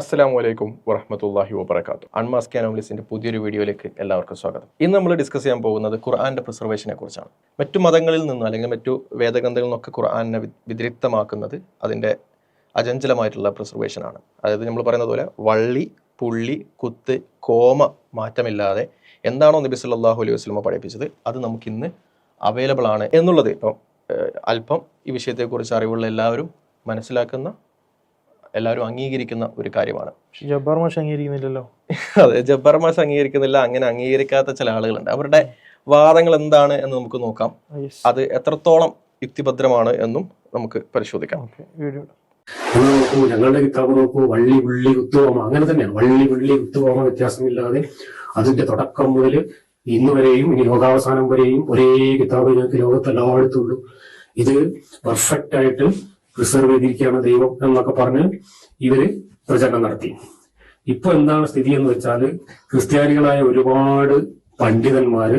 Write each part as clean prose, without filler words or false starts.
അസ്സലാമു അലൈക്കും വറഹ്മത്തുള്ളാഹി വബറകാതുഹു. അൺമാസ്ക് അനോമലീസിന്റെ പുതിയൊരു വീഡിയോയിലേക്ക് എല്ലാവർക്കും സ്വാഗതം. ഇന്ന് നമ്മൾ ഡിസ്കസ് ചെയ്യാൻ പോകുന്നത് ഖുർആന്റെ പ്രിസർവേഷനെ കുറിച്ചാണ്. മറ്റു മതങ്ങളിൽ നിന്നും അല്ലെങ്കിൽ മറ്റു വേദഗ്രന്ഥങ്ങളിൽ നിന്നൊക്കെ ഖുർആനെ വ്യതിരിക്തമാക്കുന്നത് അതിൻ്റെ അചഞ്ചലമായിട്ടുള്ള പ്രിസർവേഷൻ ആണ്. അതായത് നമ്മൾ പറയുന്നത് പോലെ വള്ളി, പുള്ളി, കുത്ത്, കോമ മാറ്റമില്ലാതെ എന്താണോ നബി സല്ലല്ലാഹു അലൈഹി വസല്ലം പഠിപ്പിച്ചത് അത് നമുക്കിന്ന് അവൈലബിൾ ആണ് എന്നുള്ളത് ഇപ്പം അല്പം ഈ വിഷയത്തെക്കുറിച്ച് അറിവുള്ള എല്ലാവരും മനസ്സിലാക്കുന്ന, എല്ലാവരും അംഗീകരിക്കുന്ന ഒരു കാര്യമാണ്. ജബ്ബാർ മാഷ് അംഗീകരിക്കുന്നില്ലല്ലോ. അതെ, ജബ്ബാർ മാഷ് അംഗീകരിക്കുന്നില്ല. അങ്ങനെ അംഗീകരിക്കാത്ത ചില ആളുകളുണ്ട്. അവരുടെ വാദങ്ങൾ എന്താണ് എന്ന് നമുക്ക് നോക്കാം. അത് എത്രത്തോളം യുക്തിഭദ്രമാണ് എന്നും നമുക്ക് പരിശോധിക്കാം. നോക്കൂ, ഞങ്ങളുടെ കിതാബ് നോക്കൂ, വള്ളി പുള്ളി കുത്തുവോമ അങ്ങനെ തന്നെയാണ്. വള്ളി പുള്ളി കുത്തുവോമ വ്യത്യാസമില്ലാതെ അതിന്റെ തുടക്കം മുതൽ ഇന്ന് വരെയും ഇനി ലോകാവസാനം വരെയും ഒരേ കിതാബ് ഞങ്ങൾക്ക് ലോകത്തെല്ലായിടത്തുള്ളൂ. ഇത് പെർഫെക്റ്റ് ആയിട്ട് പ്രിസർവ് ചെയ്തിരിക്കുകയാണ് ദൈവം എന്നൊക്കെ പറഞ്ഞ് ഇവര് പ്രചരണം നടത്തി. ഇപ്പൊ എന്താണ് സ്ഥിതി എന്ന് വെച്ചാൽ, ക്രിസ്ത്യാനികളായ ഒരുപാട് പണ്ഡിതന്മാര്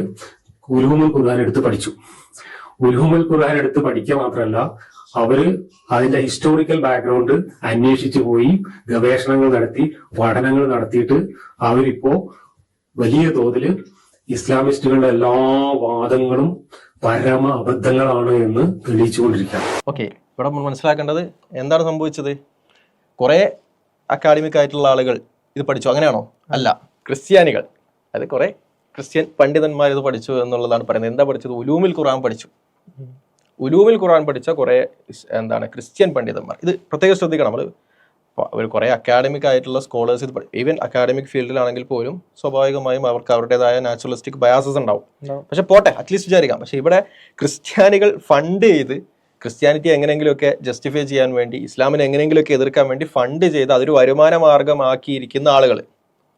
ഉലൂമുൽ ഖുർആൻ എടുത്ത് പഠിച്ചു. ഉലൂമുൽ ഖുർആൻ എടുത്ത് പഠിക്കുക മാത്രമല്ല, അവര് അതിന്റെ ഹിസ്റ്റോറിക്കൽ ബാക്ക്ഗ്രൗണ്ട് അന്വേഷിച്ചു പോയി ഗവേഷണങ്ങൾ നടത്തി, പഠനങ്ങൾ നടത്തിയിട്ട് അവരിപ്പോ വലിയ തോതിൽ ഇസ്ലാമിസ്റ്റുകളുടെ എല്ലാ വാദങ്ങളും പരമ അബദ്ധങ്ങളാണ് എന്ന് തെളിയിച്ചുകൊണ്ടിരിക്കുകയാണ്. ഓക്കെ, ഇവിടെ നമ്മൾ മനസ്സിലാക്കേണ്ടത് എന്താണ് സംഭവിച്ചത്? കുറെ അക്കാഡമിക് ആയിട്ടുള്ള ആളുകൾ ഇത് പഠിച്ചു, അങ്ങനെയാണോ? അല്ല, ക്രിസ്ത്യാനികൾ, അത് കുറെ ക്രിസ്ത്യൻ പണ്ഡിതന്മാർ ഇത് പഠിച്ചു എന്നുള്ളതാണ് പറയുന്നത്. എന്താ പഠിച്ചത്? ഉലൂമുൽ ഖുർആൻ പഠിച്ചു. ഉലൂമുൽ ഖുർആൻ പഠിച്ച കുറെ ക്രിസ്ത്യൻ പണ്ഡിതന്മാർ. ഇത് പ്രത്യേകം ശ്രദ്ധിക്കണം. അവർ കുറെ അക്കാഡമിക് ആയിട്ടുള്ള സ്കോളേഴ്സ് ഇത് ഈവൻ അക്കാഡമിക് ഫീൽഡിലാണെങ്കിൽ പോലും സ്വാഭാവികമായും അവർക്ക് അവരുടേതായ നാച്ചുറലിസ്റ്റിക് ബയാസസ് ഉണ്ടാവും. പക്ഷെ പോട്ടെ, അറ്റ്ലീസ്റ്റ് വിചാരിക്കാം. പക്ഷെ ഇവിടെ ക്രിസ്ത്യാനികൾ ഫണ്ട് ചെയ്ത് ക്രിസ്ത്യാനിറ്റി എങ്ങനെയെങ്കിലുമൊക്കെ ജസ്റ്റിഫൈ ചെയ്യാൻ വേണ്ടി, ഇസ്ലാമിനെ എങ്ങനെയെങ്കിലുമൊക്കെ എതിർക്കാൻ വേണ്ടി ഫണ്ട് ചെയ്ത് അതൊരു വരുമാന മാർഗമാക്കിയിരിക്കുന്ന ആളുകൾ,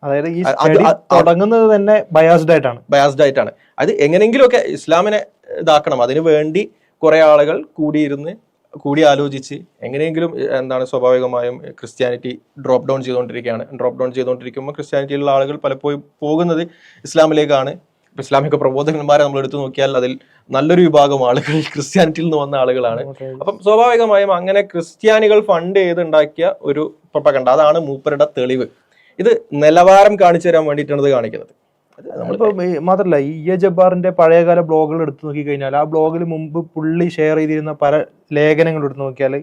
അതായത് ഈ തുടങ്ങുന്നത് തന്നെ ബയാസ്ഡ് ആയിട്ടാണ്. അത് എങ്ങനെയെങ്കിലുമൊക്കെ ഇസ്ലാമിനെ ഇതാക്കണം, അതിനു വേണ്ടി കുറെ ആളുകൾ കൂടി ആലോചിച്ച് എങ്ങനെയെങ്കിലും സ്വാഭാവികമായും ക്രിസ്ത്യാനിറ്റി ഡ്രോപ്പ് ഡൗൺ ചെയ്തുകൊണ്ടിരിക്കുമ്പോൾ ക്രിസ്ത്യാനിറ്റിയിലുള്ള ആളുകൾ പലപ്പോഴും പോകുന്നത് ഇസ്ലാമിലേക്കാണ്. ഇപ്പം ഇസ്ലാമിക പ്രബോധകന്മാരെ നമ്മൾ എടുത്തു നോക്കിയാൽ അതിൽ നല്ലൊരു വിഭാഗം ആളുകൾ ക്രിസ്ത്യാനിറ്റിയിൽ നിന്ന് വന്ന ആളുകളാണ്. അപ്പം സ്വാഭാവികമായും അങ്ങനെ ക്രിസ്ത്യാനികൾ ഫണ്ട് ചെയ്തുണ്ടാക്കിയ ഒരു പ്രൊപ്പഗണ്ട, അതാണ് മൂപ്പരുടെ തെളിവ്. ഇത് നിലവാരം കാണിച്ചു തരാൻ വേണ്ടിയിട്ടാണ് ഇത് കാണിക്കുന്നത്. മാത്രല്ല, ഈ ജബ്ബാറിന്റെ പഴയകാല ബ്ലോഗുകൾ എടുത്തു നോക്കി കഴിഞ്ഞാൽ ആ ബ്ലോഗിൽ മുമ്പ് പുള്ളി ഷെയർ ചെയ്തിരുന്ന പല ലേഖനങ്ങൾ എടുത്തു നോക്കിയാൽ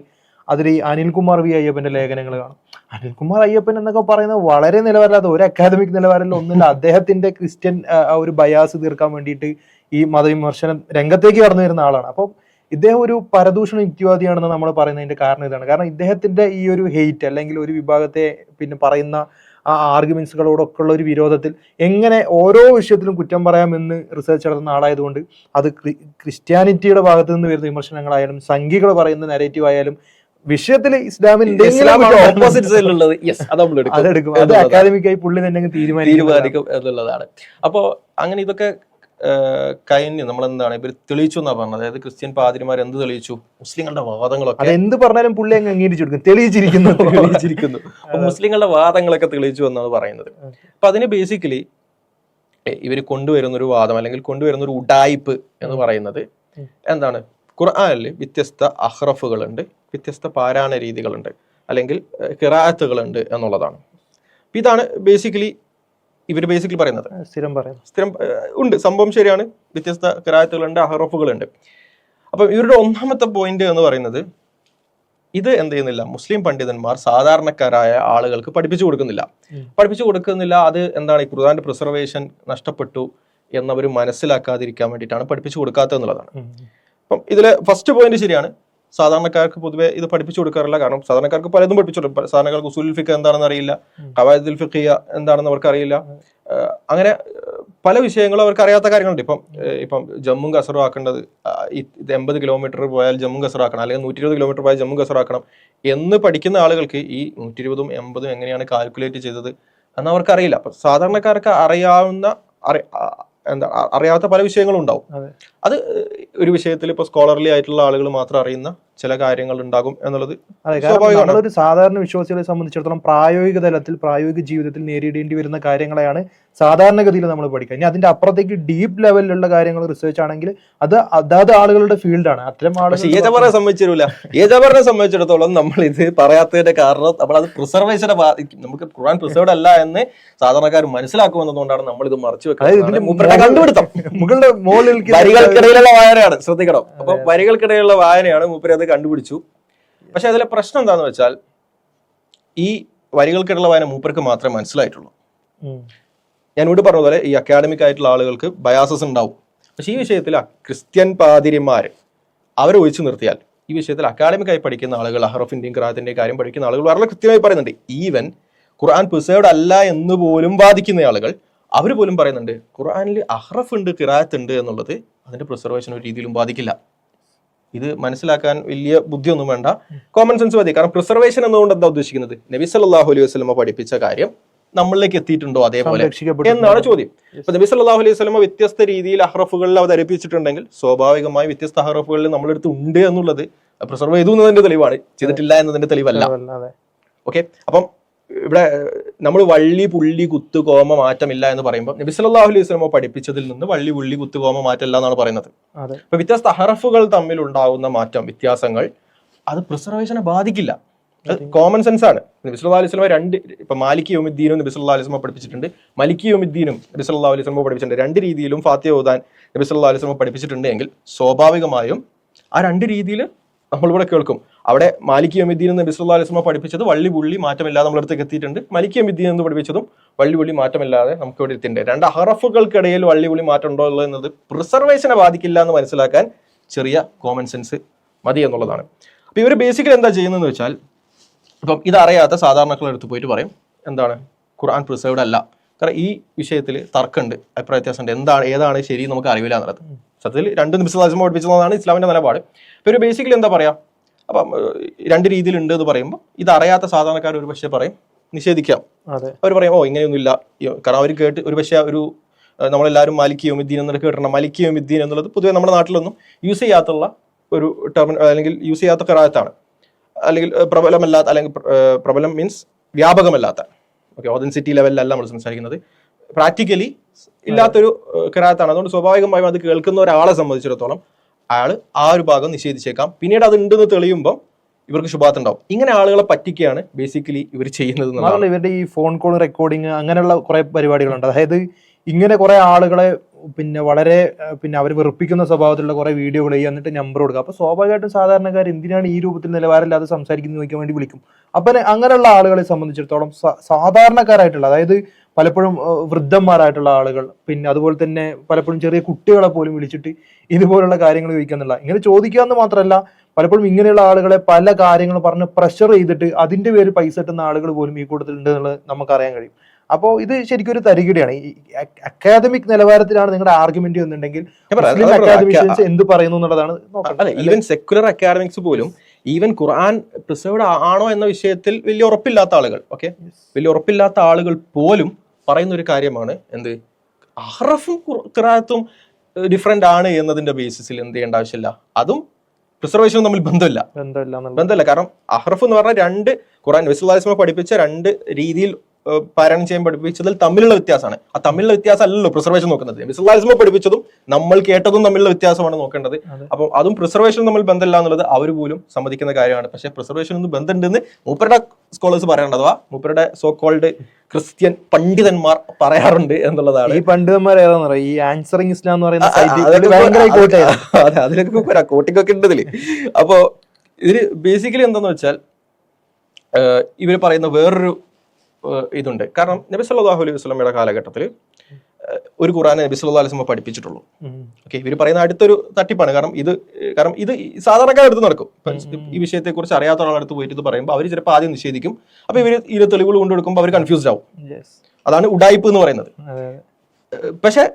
അതിൽ ഈ അനിൽകുമാർ വി അയ്യപ്പന്റെ ലേഖനങ്ങൾ കാണും. അനിൽകുമാർ അയ്യപ്പൻ എന്നൊക്കെ പറയുന്നത് വളരെ നിലവാരമില്ലാത്ത, ഒരു അക്കാദമിക് നിലവാരമില്ല, ഒന്നുമില്ല. അദ്ദേഹത്തിന്റെ ക്രിസ്ത്യൻ ഒരു ബയാസ് തീർക്കാൻ വേണ്ടിയിട്ട് ഈ മതവിമർശന രംഗത്തേക്ക് കടന്നു വരുന്ന ആളാണ്. അപ്പം ഇദ്ദേഹം ഒരു പരദൂഷണ യുക്തിവാദിയാണെന്ന് നമ്മൾ പറയുന്നതിന്റെ കാരണം ഇതാണ്. കാരണം ഇദ്ദേഹത്തിന്റെ ഈ ഒരു ഹെയ്റ്റ് അല്ലെങ്കിൽ ഒരു വിഭാഗത്തെ പറയുന്ന ആ ആർഗ്യുമെന്റ്സുകളോടൊക്കെ ഉള്ള ഒരു വിരോധത്തിൽ എങ്ങനെ ഓരോ വിഷയത്തിലും കുറ്റം പറയാമെന്ന് റിസർച്ച് നടത്തുന്ന ആളായതുകൊണ്ട് അത് ക്രിസ്ത്യാനിറ്റിയുടെ ഭാഗത്ത് നിന്ന് വരുന്ന വിമർശനങ്ങളായാലും സംഘികൾ പറയുന്ന നെറേറ്റീവ് ആയാലും വിഷയത്തിൽ ഇസ്ലാമിന്റെ അതെടുക്കും. അത് അക്കാദമിക്കായി പുള്ളി തന്നെ തീരുമാനിക്കും എന്നുള്ളതാണ്. അപ്പോ അങ്ങനെ ഇതൊക്കെ കഴിഞ്ഞ് നമ്മളെന്താണ് ഇവർ തെളിയിച്ചു എന്നാ പറഞ്ഞത്. അതായത് ക്രിസ്ത്യൻ പാതിരിമാർ എന്ത് തെളിയിച്ചു? മുസ്ലിങ്ങളുടെ വാദങ്ങളൊക്കെ എന്ത് പറഞ്ഞാലും പുള്ളി അങ്ങ് അംഗീകരിച്ചു കൊടുക്കും, തെളിയിച്ചിരിക്കുന്നു. അപ്പൊ മുസ്ലിങ്ങളുടെ വാദങ്ങളൊക്കെ തെളിയിച്ചു എന്നാണ് പറയുന്നത്. അപ്പൊ അതിന് ബേസിക്കലി ഇവർ കൊണ്ടുവരുന്നൊരു വാദം അല്ലെങ്കിൽ കൊണ്ടുവരുന്നൊരു ഉഡായിപ്പ് എന്ന് പറയുന്നത് എന്താണ്? ഖുർആനിൽ വ്യത്യസ്ത അഹ്റഫുകളുണ്ട്, വ്യത്യസ്ത പാരായണ രീതികളുണ്ട്, അല്ലെങ്കിൽ ഖിറാഅത്തുകളുണ്ട് എന്നുള്ളതാണ്. ഇതാണ് ബേസിക്കലി ഇവർ പറയുന്നത്. സ്ഥിരം ഉണ്ട്, സംഭവം ശരിയാണ്. വ്യത്യസ്ത ഖിറാഅത്തുകളുണ്ട്, അഹ്റഫുകളുണ്ട്. അപ്പം ഇവരുടെ ഒന്നാമത്തെ പോയിന്റ് എന്ന് പറയുന്നത്, ഇത് എന്ത് ചെയ്യുന്നില്ല, മുസ്ലിം പണ്ഡിതന്മാർ സാധാരണക്കാരായ ആളുകൾക്ക് പഠിപ്പിച്ചു കൊടുക്കുന്നില്ല. അത് ഈ ഖുർആന്റെ പ്രിസർവേഷൻ നഷ്ടപ്പെട്ടു എന്നവർ മനസ്സിലാക്കാതിരിക്കാൻ വേണ്ടിയിട്ടാണ് പഠിപ്പിച്ചു കൊടുക്കാത്തത് എന്നുള്ളതാണ്. അപ്പം ഇതിലെ ഫസ്റ്റ് പോയിന്റ് ശരിയാണ്. സാധാരണക്കാർക്ക് പൊതുവെ ഇത് പഠിപ്പിച്ചു കൊടുക്കാറില്ല. കാരണം സാധാരണക്കാർക്ക് പലതും പഠിപ്പിച്ചു കൊടുക്കും. സാധാരണക്കാർക്ക് ഉസൂലുൽ ഫിഖ് എന്താണെന്ന് അറിയില്ല, ഖവായിദുൽ ഫിഖിയ്യ എന്താണെന്ന് അവർക്ക് അറിയില്ല. അങ്ങനെ പല വിഷയങ്ങളും അവർക്ക് അറിയാത്ത കാര്യങ്ങളുണ്ട്. ഇപ്പം ജമ്മും കസറും ആക്കേണ്ടത് 80 കിലോമീറ്റർ പോയാൽ ജമ്മും കസറും ആക്കണം, അല്ലെങ്കിൽ 120 കിലോമീറ്റർ പോയാൽ ജമ്മും കസറും ആക്കണം എന്ന് പഠിക്കുന്ന ആളുകൾക്ക് ഈ 120ഉം 80ഉം എങ്ങനെയാണ് കാൽക്കുലേറ്റ് ചെയ്തത് എന്ന് അവർക്കറിയില്ല. അപ്പൊ സാധാരണക്കാർക്ക് അറിയാത്ത പല വിഷയങ്ങളും ഉണ്ടാവും. അത് ഒരു വിഷയത്തിൽ ഇപ്പോൾ സ്കോളർലി ആയിട്ടുള്ള ആളുകൾ മാത്രം അറിയുന്ന ചില കാര്യങ്ങൾ ഉണ്ടാകും എന്നുള്ളത് അതെ, കാരണം നമ്മളൊരു സാധാരണ വിശ്വാസികളെ സംബന്ധിച്ചിടത്തോളം പ്രായോഗിക തലത്തിൽ പ്രായോഗിക ജീവിതത്തിൽ നേരിടേണ്ടി വരുന്ന കാര്യങ്ങളെയാണ് സാധാരണഗതിയിൽ നമ്മൾ പഠിക്കുക. ഇനി അതിന്റെ അപ്പുറത്തേക്ക് ഡീപ്പ് ലെവലിലുള്ള കാര്യങ്ങൾ റിസർച്ച് ആണെങ്കിൽ അത് അതാത് ആളുകളുടെ ഫീൽഡാണ്. അത്തരം പക്ഷെ ഏജബറിനെ സംബന്ധിച്ചിട്ടില്ല. ഏജബറിനെ സംബന്ധിച്ചിടത്തോളം നമ്മൾ ഇത് പറയാത്തതിന്റെ കാരണം നമ്മളത് പ്രിസർവേഷനെ ബാധിക്കും. നമുക്ക് ഖുർആൻ പ്രിസർവ്ഡ് അല്ല എന്ന് സാധാരണക്കാർ മനസ്സിലാക്കുമെന്നതുകൊണ്ടാണ് നമ്മൾ ഇത് മറച്ചു വെക്കുന്നത്. മൂപ്പരുടെ കണ്ടുപിടുത്തം മുകളുടെ മുകളിൽ വരികൾക്കിടയിലുള്ള വായനയാണ്, ശ്രദ്ധിക്കണം. അപ്പൊ വരികൾക്കിടയിലുള്ള വായനയാണ് മൂപ്പര് അത് കണ്ടുപിടിച്ചു. പക്ഷെ അതിലെ പ്രശ്നം എന്താന്ന് വെച്ചാൽ ഈ വരികൾക്കിടയിലുള്ള വായന മൂപ്പർക്ക് മാത്രമേ മനസ്സിലായിട്ടുള്ളൂ. ഞാൻ ഇവിടെ പറഞ്ഞതുപോലെ ഈ അക്കാഡമിക് ആയിട്ടുള്ള ആളുകൾക്ക് ബയാസസ് ഉണ്ടാവും. പക്ഷെ ഈ വിഷയത്തിൽ ക്രിസ്ത്യൻ പാതിരിമാർ അവരെ ഒഴിച്ചു നിർത്തിയാൽ ഈ വിഷയത്തിൽ അക്കാഡമിക് ആയി പഠിക്കുന്ന ആളുകൾ, അഹ്റഫിന്റെയും ഖിറാഅത്തിന്റെയും കാര്യം പഠിക്കുന്ന ആളുകൾ വളരെ കൃത്യമായി പറയുന്നുണ്ട്. ഈവൻ ഖുർആൻ പ്രിസേർവ്ഡ് അല്ല എന്ന് പോലും വാദിക്കുന്ന ആളുകൾ അവർ പോലും പറയുന്നുണ്ട് ഖുർആനിൽ അഹ്റഫ് ഉണ്ട്, ഖിറാഅത്ത് ഉണ്ട് എന്നുള്ളത് അതിന്റെ പ്രിസർവേഷൻ ഒരു രീതിയിലും ബാധിക്കില്ല. ഇത് മനസ്സിലാക്കാൻ വലിയ ബുദ്ധിയൊന്നും വേണ്ട, കോമൺ സെൻസ് മതി. കാരണം പ്രിസർവേഷൻ എന്നുകൊണ്ട് എന്താ ഉദ്ദേശിക്കുന്നത്? നബി സല്ലല്ലാഹു അലൈഹി വസല്ലമ പഠിപ്പിച്ച കാര്യം നമ്മളിലേക്ക് എത്തിയിട്ടുണ്ടോ അതേപോലെ എന്നാണ് ചോദ്യം. ഇപ്പൊ നബി സല്ലല്ലാഹു അലൈഹി വസല്ലമ വ്യത്യസ്ത രീതിയിൽ അഹ്റഫുകളിൽ അവതരിപ്പിച്ചിട്ടുണ്ടെങ്കിൽ സ്വാഭാവികമായി വ്യത്യസ്ത അഹ്റഫുകളിൽ നമ്മളെടുത്ത് ഉണ്ട് എന്നുള്ളത് പ്രിസർവ് ചെയ്തു എന്നതിന്റെ തെളിവാണ്, ചെയ്തിട്ടില്ല എന്നതിന്റെ തെളിവല്ല. ഓക്കെ, അപ്പം ഇവിടെ നമ്മൾ വള്ളി പുള്ളി കുത്ത് കോമ മാറ്റമില്ല എന്ന് പറയുമ്പോൾ നബി സല്ലല്ലാഹു അലൈഹി വസല്ലമ പഠിപ്പിച്ചതിൽ നിന്ന് വള്ളി പുള്ളി കുത്ത് കോമ മാറ്റമില്ല എന്നാണ് പറയുന്നത്. അപ്പൊ വ്യത്യസ്ത അഹ്റഫുകൾ തമ്മിൽ ഉണ്ടാകുന്ന മാറ്റം, വ്യത്യാസങ്ങൾ അത് പ്രിസർവേഷനെ ബാധിക്കില്ല. കോമൺ സെൻസ് ആണ്. നബി സല്ലല്ലാഹു അലൈഹി വസല്ലമ ഇപ്പൊ മാലിക് യൗമിദ്ദീനും നബി സല്ലല്ലാഹു അലൈഹി വസല്ലമ പഠിപ്പിച്ചിട്ടുണ്ട്, മലിക് യൗമിദ്ദീനും നബി സല്ലല്ലാഹു അലൈഹി വസല്ലമ പഠിപ്പിച്ചിട്ടുണ്ട്. രണ്ട് രീതിയിലും ഫാത്തിഹ ഓതാൻ നബി സല്ലല്ലാഹു അലൈഹി വസല്ലമ പഠിപ്പിച്ചിട്ടുണ്ട് എങ്കിൽ സ്വാഭാവികമായും ആ രണ്ട് രീതിയിൽ നമ്മളിവിടെ കേൾക്കും. അവിടെ മാലിക് യൗമിദ്ദീൻ നബി സല്ലല്ലാഹു അലൈഹി വസല്ലമ പഠിപ്പിച്ചത് വള്ളി പുള്ളി മാറ്റമില്ലാതെ നമ്മളടുത്തേക്ക് എത്തിയിട്ടുണ്ട്. മലിക് യൗമിദ്ദീൻ എന്ന് പഠിപ്പിച്ചതും വള്ളി പുള്ളി മാറ്റമില്ലാതെ നമുക്ക് ഇവിടെ എത്തിയിട്ടുണ്ട്. രണ്ട് അഹ്റഫുകൾക്കിടയിൽ വള്ളി പുള്ളി മാറ്റം ഉണ്ടോ എന്നത് പ്രിസർവേഷനെ ബാധിക്കില്ല എന്ന് മനസ്സിലാക്കാൻ ചെറിയ കോമൺ സെൻസ് മതി എന്നുള്ളതാണ്. അപ്പൊ ഇവർ ബേസിക്കലി എന്താ ചെയ്യുന്നതെന്ന് വെച്ചാൽ, ഇപ്പം ഇതറിയാത്ത സാധാരണക്കാരുടെ അടുത്ത് പോയിട്ട് പറയും എന്താണ് ഖുർആൻ പ്രിസർവ്ഡ് അല്ല, കാരണം ഈ വിഷയത്തിൽ തർക്കമുണ്ട്, അഭിപ്രായ വ്യത്യാസമുണ്ട്, ഏതാണ് ശരി നമുക്ക് അറിയില്ല എന്നുള്ളത്. സത്യത്തിൽ രണ്ട് നബി സല്ലല്ലാഹു അലൈഹി വസല്ലം പഠിപ്പിച്ചതാണ് ഇസ്ലാമിന്റെ നിലപാട്. ഇപ്പൊ ഒരു ബേസിക്കലി എന്താ പറയാ, അപ്പം രണ്ട് രീതിയിലുണ്ട് എന്ന് പറയുമ്പോൾ ഇത് അറിയാത്ത സാധാരണക്കാർ ഒരു പക്ഷേ പറയും നിഷേധിക്കാം. അവർ പറയും ഇങ്ങനെയൊന്നും ഇല്ല, കാരണം അവർ കേട്ട് ഒരു പക്ഷേ നമ്മളെല്ലാവരും മാലിക് യൗമിദ്ദീൻ എന്നൊക്കെ കേട്ടിട്ടുണ്ട്. മലിക് യൗമിദ്ദീൻ എന്നുള്ളത് പൊതുവെ നമ്മുടെ നാട്ടിലൊന്നും യൂസ് ചെയ്യാത്തുള്ള ഒരു ടെർമിൻ, അല്ലെങ്കിൽ യൂസ് ചെയ്യാത്ത ഖിറാഅത്താണ്, അല്ലെങ്കിൽ പ്രബലമല്ലാത്ത, അല്ലെങ്കിൽ പ്രബലം മീൻസ് വ്യാപകമല്ലാത്ത, ഓക്കെ, ഓതൻസിറ്റി ലെവലിലല്ല നമ്മൾ സംസാരിക്കുന്നത്, പ്രാക്ടിക്കലി ഇല്ലാത്തൊരു ഖിറാഅത്താണ്. അതുകൊണ്ട് സ്വാഭാവികമായും അത് കേൾക്കുന്ന ഒരാളെ സംബന്ധിച്ചിടത്തോളം അയാൾ ആ ഒരു ഭാഗം നിഷേധിച്ചേക്കാം. പിന്നീട് അത് ഉണ്ടെന്ന് തെളിയുമ്പോൾ ഇവർക്ക് ശുഭാത്ത് ഉണ്ടാവും. ഇങ്ങനെ ആളുകളെ പറ്റിക്കുകയാണ് ബേസിക്കലി ഇവർ ചെയ്യുന്നത്. ഇവരുടെ ഈ ഫോൺ കോൾ റെക്കോർഡിങ് അങ്ങനെയുള്ള കുറെ പരിപാടികളുണ്ട്. അതായത് ഇങ്ങനെ കുറെ ആളുകളെ വളരെ അവർ വെറുപ്പിക്കുന്ന സ്വഭാവത്തിലുള്ള കുറെ വീഡിയോകൾ ചെയ്യുക, എന്നിട്ട് നമ്പർ കൊടുക്കുക. അപ്പൊ സ്വാഭാവികമായിട്ടും സാധാരണക്കാർ എന്തിനാണ് ഈ രൂപത്തിൽ നിലവാരമില്ലാതെ സംസാരിക്കുന്നത് ചോദിക്കാൻ വേണ്ടി വിളിക്കും. അപ്പൊ അങ്ങനെയുള്ള ആളുകളെ സംബന്ധിച്ചിടത്തോളം സാധാരണക്കാരായിട്ടുള്ള, അതായത് പലപ്പോഴും വൃദ്ധന്മാരായിട്ടുള്ള ആളുകൾ, അതുപോലെ തന്നെ പലപ്പോഴും ചെറിയ കുട്ടികളെ പോലും വിളിച്ചിട്ട് ഇതുപോലുള്ള കാര്യങ്ങൾ ചോദിക്കാന്നുള്ള, ഇങ്ങനെ ചോദിക്കുക എന്ന് മാത്രമല്ല പലപ്പോഴും ഇങ്ങനെയുള്ള ആളുകളെ പല കാര്യങ്ങൾ പറഞ്ഞ് പ്രഷർ ചെയ്തിട്ട് അതിന്റെ പേര് പൈസ കിട്ടുന്ന ആളുകൾ പോലും ഈ കൂട്ടത്തിലുണ്ട് എന്നുള്ളത് നമുക്കറിയാൻ കഴിയും. അപ്പോൾ ഇത് ശരിക്കും ഒരു തരികിടയാണ്. ഈ അക്കാദമിക് നിലവാരത്തിലാണ് നിങ്ങളുടെ ആർഗ്യുമെന്റ് എന്നുണ്ടെങ്കിൽ അക്കാദമിഷ്യൻസ് എന്ത് പറയുന്നു എന്നുള്ളതാണ് നോക്കേണ്ടത്. ഈവൻ സെക്യുലർ അക്കാദമിക്സ് പോലും ഈവൻ ഖുർആൻ പ്രിസർവ്ഡ് ആണോ എന്ന വിഷയത്തിൽ വലിയ ഉറപ്പില്ലാത്ത ആളുകൾ, ഓക്കെ, വലിയ ഉറപ്പില്ലാത്ത ആളുകൾ പോലും പറയുന്ന ഒരു കാര്യമാണ് എന്ത്, അഹ്റഫും ഖിറാഅത്തും ഡിഫറെന്റ് ആണ് എന്നതിന്റെ ബേസിസിൽ എന്ത് ചെയ്യേണ്ട ആവശ്യമില്ല. അതും പ്രിസർവേഷനും തമ്മിൽ ബന്ധമില്ല. കാരണം അഹ്റഫ് എന്ന് പറഞ്ഞാൽ രണ്ട് ഖുർആൻ നബി സല്ലല്ലാഹു അലൈഹി വസല്ലം പഠിപ്പിച്ച രണ്ട് രീതിയിൽ പാരായണം ചെയ്യാൻ പഠിപ്പിച്ചതിൽ തമ്മിലുള്ള വ്യത്യാസമാണ്. ആ തമ്മിലുള്ള വ്യത്യാസം അല്ലല്ലോ പ്രിസർവേഷൻ നോക്കുന്നത്. നബി സല്ലല്ലാഹു അലൈഹി വസല്ലം പഠിപ്പിച്ചതും നമ്മൾ കേട്ടതും തമ്മിലുള്ള വ്യത്യാസമാണ് നോക്കേണ്ടത്. അപ്പം അതും പ്രിസർവേഷനും തമ്മിൽ ബന്ധമില്ല എന്നുള്ളത് അവർ പോലും സമ്മതിക്കുന്ന കാര്യമാണ്. പക്ഷെ പ്രിസർവേഷനൊന്നും ബന്ധമുണ്ടെന്ന് മൂപ്പരുടെ സ്കോളേഴ്സ് പറയാറുണ്ട്, അഥവാ മൂപ്പരുടെ സോ കോൾഡ് ക്രിസ്ത്യൻ പണ്ഡിതന്മാർ പറയാറുണ്ട് എന്നുള്ളതാണ്. ഈ പണ്ഡിതന്മാർ ഏതാണെന്ന് പറയാം, ഈ ആൻസറിങ് ഇസ്ലാം എന്ന് പറയുന്ന അതെ, അതിലൊക്കെ കോട്ടിക്കൊക്കെ ഉണ്ട് ഇതില്. അപ്പോ ഇതില് ബേസിക്കലി എന്താന്ന് വെച്ചാൽ ഇവർ പറയുന്ന വേറൊരു ഇതുണ്ട്. കാരണം നബി സല്ലല്ലാഹു അലൈഹി വസല്ലമയുടെ കാലഘട്ടത്തിൽ ഒരു ഖുർആൻ നബി സല്ലല്ലാഹു അലൈഹി വസല്ലം പഠിപ്പിച്ചിട്ടുള്ളൂ. ഓക്കെ, ഇവർ പറയുന്ന അടുത്തൊരു തട്ടിപ്പാണ്. കാരണം ഇത് സാധാരണക്കാരടുത്ത് നടക്കും. ഈ വിഷയത്തെ കുറിച്ച് അറിയാത്ത ഒരാളടുത്ത് പോയിട്ട് ഇത് പറയുമ്പോൾ അവർ ചിലപ്പോൾ ആദ്യം നിഷേധിക്കും. അപ്പൊ ഇവർ ഇതിലെ തെളിവുകൾ കൊണ്ടുകൊടുക്കുമ്പോൾ അവർ കൺഫ്യൂസ്ഡ് ആവും. അതാണ് ഉഡായിപ്പ് എന്ന് പറയുന്നത്. പക്ഷെ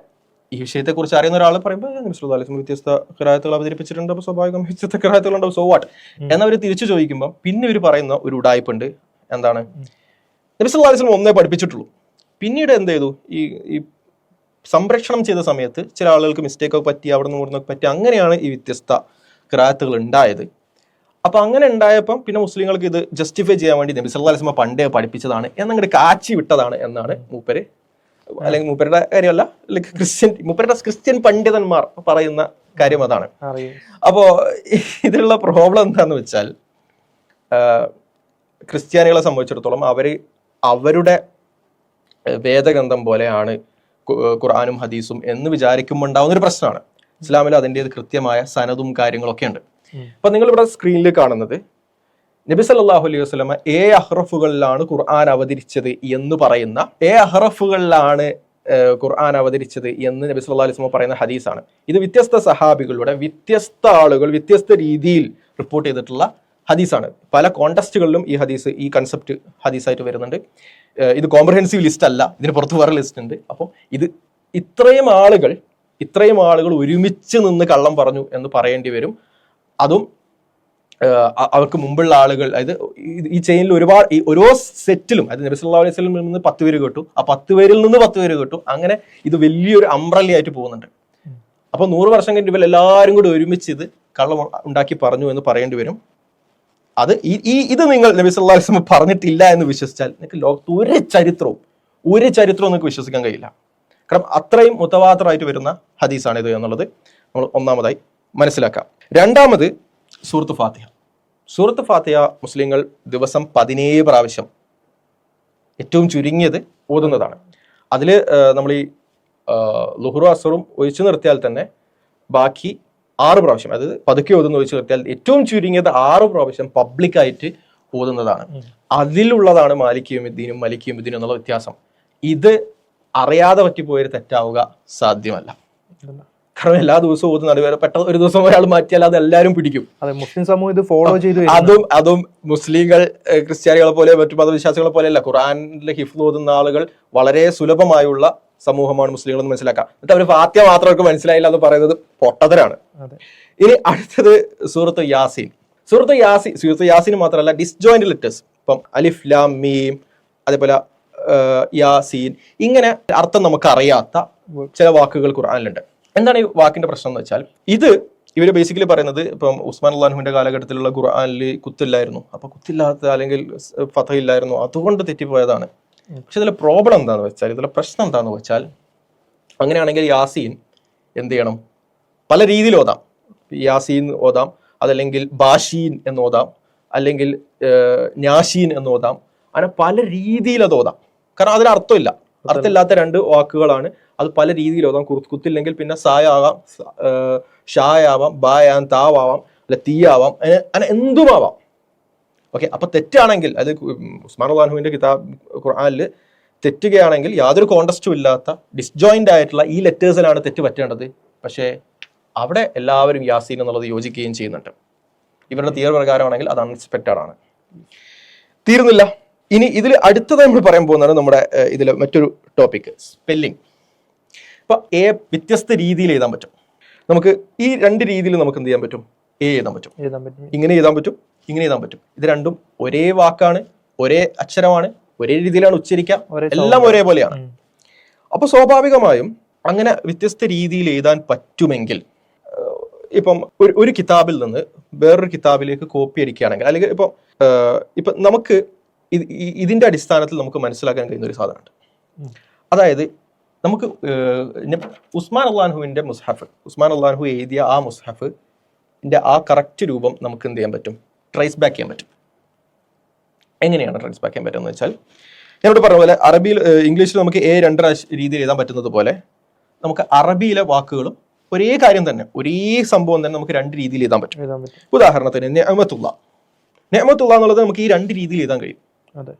ഈ വിഷയത്തെ കുറിച്ച് അറിയുന്ന ഒരാൾ പറയുമ്പോൾ നബി സല്ലല്ലാഹു അലൈഹി വസല്ലം വ്യത്യസ്ത ഖിറാഅത്തുകൾ അവതരിപ്പിച്ചിട്ടുണ്ട്, അപ്പോൾ സ്വാഭാവികം വ്യത്യസ്ത ഖിറാഅത്തുകളുണ്ടാവും, സോ വാട്ട് എന്നവർ തിരിച്ചു ചോദിക്കുമ്പോൾ പിന്നെ ഇവർ പറയുന്ന ഒരു ഉഡായിപ്പ് ഉണ്ട്. എന്താണ്, നബി സല്ലല്ലാഹു അലൈഹി വസല്ലം ഒന്നേ പഠിപ്പിച്ചിട്ടുള്ളൂ. പിന്നീട് എന്ത് ചെയ്തു, ഈ സംരക്ഷണം ചെയ്ത സമയത്ത് ചില ആളുകൾക്ക് മിസ്റ്റേക്കൊക്കെ പറ്റി, അവിടെ നിന്ന് ഇവിടുന്നൊക്കെ പറ്റി, അങ്ങനെയാണ് ഈ വ്യത്യസ്ത ഖിറാഅത്തുകൾ ഉണ്ടായത്. അപ്പൊ അങ്ങനെ ഉണ്ടായപ്പം പിന്നെ മുസ്ലിങ്ങൾക്ക് ഇത് ജസ്റ്റിഫൈ ചെയ്യാൻ വേണ്ടി നബി സല്ലല്ലാഹു അലൈഹി വസല്ലം പണ്ടേ പഠിപ്പിച്ചതാണ് എന്നങ്ങോട്ട് കാച്ചി വിട്ടതാണ് എന്നാണ് മൂപ്പര്, അല്ലെങ്കിൽ മൂപ്പരുടെ കാര്യമല്ല, മൂപ്പരുടെ ക്രിസ്ത്യൻ പണ്ഡിതന്മാർ പറയുന്ന കാര്യം അതാണ്. അപ്പോ ഇതിലുള്ള പ്രോബ്ലം എന്താന്ന് വെച്ചാൽ, ക്രിസ്ത്യാനികളെ സംബന്ധിച്ചിടത്തോളം അവരുടെ വേദഗ്രന്ഥം പോലെയാണ് ഖുർആനും ഹദീസും എന്ന് വിചാരിക്കുമ്പോൾ ഉണ്ടാവുന്ന ഒരു പ്രശ്നമാണ്. ഇസ്ലാമിൽ അതിൻ്റെത് കൃത്യമായ സനദും കാര്യങ്ങളൊക്കെ ഉണ്ട്. അപ്പൊ നിങ്ങളിവിടെ സ്ക്രീനിൽ കാണുന്നത് നബി സല്ലല്ലാഹു അലൈഹി വസല്ലമ 7 അഹ്റഫുകളിലാണ് ഖുർആൻ അവതരിച്ചത് എന്ന് പറയുന്ന, 7 അഹ്റഫുകളിലാണ് ഖുർആൻ അവതരിച്ചത് എന്ന് നബി സല്ലല്ലാഹു അലൈഹി വസല്ലമ പറയുന്ന ഹദീസാണ്. ഇത് വ്യത്യസ്ത സഹാബികളുടെ വ്യത്യസ്ത ആളുകൾ വ്യത്യസ്ത രീതിയിൽ റിപ്പോർട്ട് ചെയ്തിട്ടുള്ള ഹദീസാണ്. പല കോണ്ടസ്റ്റുകളിലും ഈ കൺസെപ്റ്റ് ഹദീസായിട്ട് വരുന്നുണ്ട്. ഇത് കോംപ്രഹെൻസീവ് ലിസ്റ്റ് അല്ല, ഇതിന് പുറത്ത് വേറെ ലിസ്റ്റ് ഉണ്ട്. അപ്പോൾ ഇത്രയും ആളുകൾ ഒരുമിച്ച് നിന്ന് കള്ളം പറഞ്ഞു എന്ന് പറയേണ്ടി വരും. അതും അവർക്ക് മുമ്പുള്ള ആളുകൾ, അതായത് ഈ ചെയിനിൽ ഒരുപാട് ഓരോ സെറ്റിലും, അതായത് നബി സല്ലല്ലാഹു അലൈഹി വസല്ലമയിൽ നിന്ന് 10 പേര് കേട്ടു, ആ 10 പേരിൽ നിന്ന് 10 പേര് കേട്ടു, അങ്ങനെ ഇത് വലിയൊരു അംബ്രല്ല ആയിട്ട് പോകുന്നുണ്ട്. അപ്പൊ 100 വർഷം കഴിഞ്ഞ് ഇവർ എല്ലാവരും കൂടി ഒരുമിച്ച് ഇത് കള്ളം ഉണ്ടാക്കി പറഞ്ഞു എന്ന് പറയേണ്ടി വരും. അത് ഇത് നിങ്ങൾ നബി സല്ലല്ലാഹു അലൈഹി വസല്ലം പറഞ്ഞിട്ടില്ല എന്ന് വിശ്വസിച്ചാൽ നിങ്ങൾക്ക് ലോകത്ത് ഒരു ചരിത്രവും നിങ്ങൾക്ക് വിശ്വസിക്കാൻ കഴിയില്ല. കാരണം അത്രയും മുതവാത്തിറായിട്ട് വരുന്ന ഹദീസാണ് ഇത് എന്നുള്ളത് നമ്മൾ ഒന്നാമതായി മനസ്സിലാക്കാം. രണ്ടാമത് സൂറത്ത് ഫാത്തിഹ മുസ്ലിങ്ങൾ ദിവസം 17 പ്രാവശ്യം ഏറ്റവും ചുരുങ്ങിയത് ഓതുന്നതാണ്. അതിൽ നമ്മൾ ഈ ളുഹ്റും അസ്റും ഒഴിച്ചു നിർത്തിയാൽ തന്നെ ബാക്കി 6 പ്രാവശ്യം, അതായത് പതുക്കെ ഓതുന്ന ഒഴിച്ചു നിർത്തിയാൽ ഏറ്റവും ചുരുങ്ങിയത് 6 പ്രാവശ്യം പബ്ലിക്കായിട്ട് ഓതുന്നതാണ്. അതിലുള്ളതാണ് മാലിക് യൗമിദ്ദീനും മലിക് യൗമിദ്ദീനും എന്നുള്ള വ്യത്യാസം. ഇത് അറിയാതെ പറ്റിപ്പോയൊരു തെറ്റാവുക സാധ്യമല്ല. കാരണം എല്ലാ ദിവസവും ഓതുന്നത് പെട്ടെന്ന് ഒരു ദിവസം ഒരാൾ മാറ്റിയാൽ അത് എല്ലാവരും പിടിക്കും. അതെ, മുസ്ലിം സമൂഹം ഇത് ഫോളോ ചെയ്തു. അതും മുസ്ലിങ്ങൾ ക്രിസ്ത്യാനികളെ പോലെ മറ്റു മതവിശ്വാസികളെ പോലെയല്ല. ഖുർആനിലെ ഹിഫ്ള് ഓതുന്ന ആളുകൾ വളരെ സുലഭമായുള്ള സമൂഹമാണ് മുസ്ലിങ്ങൾ എന്ന് മനസ്സിലാക്കാം. എന്നിട്ട് അവർ ഫാത്തിഹ മാത്രം അവർക്ക് മനസ്സിലായില്ല എന്ന് പറയുന്നത് പൊട്ടത്തരാണ്. ഇനി അടുത്തത് സൂറത്ത് യാസീൻ മാത്രമല്ല, ഡിസ്ജോയിന്റ് ലെറ്റേഴ്സ്, ഇപ്പം അലിഫ് ലാം മീം, അതേപോലെ യാസീൻ, ഇങ്ങനെ അർത്ഥം നമുക്ക് അറിയാത്ത ചില വാക്കുകൾ ഖുർആനിലുണ്ട്. എന്താണ് ഈ വാക്കിന്റെ പ്രശ്നം എന്ന് വെച്ചാൽ, ഇവര് ബേസിക്കലി പറയുന്നത്, ഇപ്പം ഉസ്മാൻ അള്ളാഹുവിന്റെ കാലഘട്ടത്തിലുള്ള ഖുർആനിൽ കുത്തില്ലായിരുന്നു, അപ്പൊ കുത്തില്ലാത്ത അല്ലെങ്കിൽ ഫതഹ ഇല്ലായിരുന്നു, അതുകൊണ്ട് തെറ്റിപ്പോയതാണ്. പക്ഷെ ഇതിലെ പ്രോബ്ലം എന്താന്ന് വെച്ചാൽ, ഇതിലെ പ്രശ്നം എന്താന്ന് വെച്ചാൽ, അങ്ങനെയാണെങ്കിൽ യാസീൻ എന്ത് ചെയ്യണം? പല രീതിയിൽ ഓതാം. യാസീൻ ഓതാം, അതല്ലെങ്കിൽ ബാഷീൻ എന്ന് ഓതാം, അല്ലെങ്കിൽ ഞാഷീൻ എന്ന് ഓതാം. അങ്ങനെ പല രീതിയിൽ അത് ഓതാം. കാരണം അതിന് അർത്ഥമില്ല, അർത്ഥമില്ലാത്ത 2 വാക്കുകളാണ്. അത് പല രീതിയിൽ ഓതാം. കുത്തില്ലെങ്കിൽ പിന്നെ സായാവാം, ഷായാവാം, ബായാം, താവാം, അല്ല തീയാവാം, അങ്ങനെ എന്തുമാവാം. ഓക്കെ, അപ്പൊ തെറ്റാണെങ്കിൽ, അത് ഉസ്മാൻ അള്ളാഹുവിന്റെ കിതാബ് ഖുർആനിൽ തെറ്റുകയാണെങ്കിൽ യാതൊരു കോണ്ടസ്റ്റും ഇല്ലാത്ത ഡിസ്ജോയിന്റ് ആയിട്ടുള്ള ഈ ലെറ്റേഴ്സിലാണ് തെറ്റ് പറ്റേണ്ടത്. പക്ഷേ അവിടെ എല്ലാവരും യാസീൻ എന്നുള്ളത് യോജിക്കുകയും ചെയ്യുന്നുണ്ട്. ഇവരുടെ തീർ പ്രകാരമാണെങ്കിൽ അത് അൺഎക്സ്പെക്റ്റഡ് ആണ്. തീർന്നില്ല. ഇനി ഇതിൽ അടുത്തത് നമ്മൾ പറയാൻ പോകുന്നതാണ് നമ്മുടെ ഇതിലെ മറ്റൊരു ടോപ്പിക്, സ്പെല്ലിംഗ്. ഇപ്പൊ വ്യത്യസ്ത രീതിയിൽ എഴുതാൻ പറ്റും. നമുക്ക് ഈ 2 രീതിയിൽ നമുക്ക് എന്ത് ചെയ്യാൻ പറ്റും? എഴുതാൻ പറ്റും. ഇങ്ങനെ എഴുതാൻ പറ്റും, ഇങ്ങനെ എഴുതാൻ പറ്റും. ഇത് രണ്ടും ഒരേ വാക്കാണ്, ഒരേ അക്ഷരമാണ്, ഒരേ രീതിയിലാണ് ഉച്ചരിക്കുക, എല്ലാം ഒരേപോലെയാണ്. അപ്പൊ സ്വാഭാവികമായും അങ്ങനെ വ്യത്യസ്ത രീതിയിൽ എഴുതാൻ പറ്റുമെങ്കിൽ, ഇപ്പം ഒരു കിതാബിൽ നിന്ന് വേറൊരു കിതാബിലേക്ക് കോപ്പി അടിക്കുകയാണെങ്കിൽ, അല്ലെങ്കിൽ ഇപ്പം നമുക്ക് ഇതിന്റെ അടിസ്ഥാനത്തിൽ നമുക്ക് മനസ്സിലാക്കാൻ കഴിയുന്ന ഒരു സാധനമുണ്ട്. അതായത് നമുക്ക് ഉസ്മാൻ അള്ളാഹുവിന്റെ ഉസ്മാൻ അള്ളാഹു എഴുതിയ ആ മുസ്ഹഫിന്റെ ആ കറക്റ്റ് രൂപം നമുക്ക് എന്ത് ചെയ്യാൻ പറ്റും? ട്രേസ് ബാക്ക് ചെയ്യാൻ പറ്റും. എങ്ങനെയാണ് ട്രേസ് ബാക്ക് ചെയ്യാൻ പറ്റുമെന്ന് വെച്ചാൽ, ഞാനിവിടെ പറഞ്ഞ പോലെ ഇംഗ്ലീഷിൽ നമുക്ക് 2 രീതിയിൽ എഴുതാൻ പറ്റുന്നത് പോലെ, നമുക്ക് അറബിയിലെ വാക്കുകളും ഒരേ കാര്യം തന്നെ, ഒരേ സംഭവം തന്നെ നമുക്ക് 2 രീതിയിൽ എഴുതാൻ പറ്റും. ഉദാഹരണത്തിന് നിഅമത്തുള്ള എന്നുള്ളത് നമുക്ക് ഈ 2 രീതിയിൽ എഴുതാൻ കഴിയും.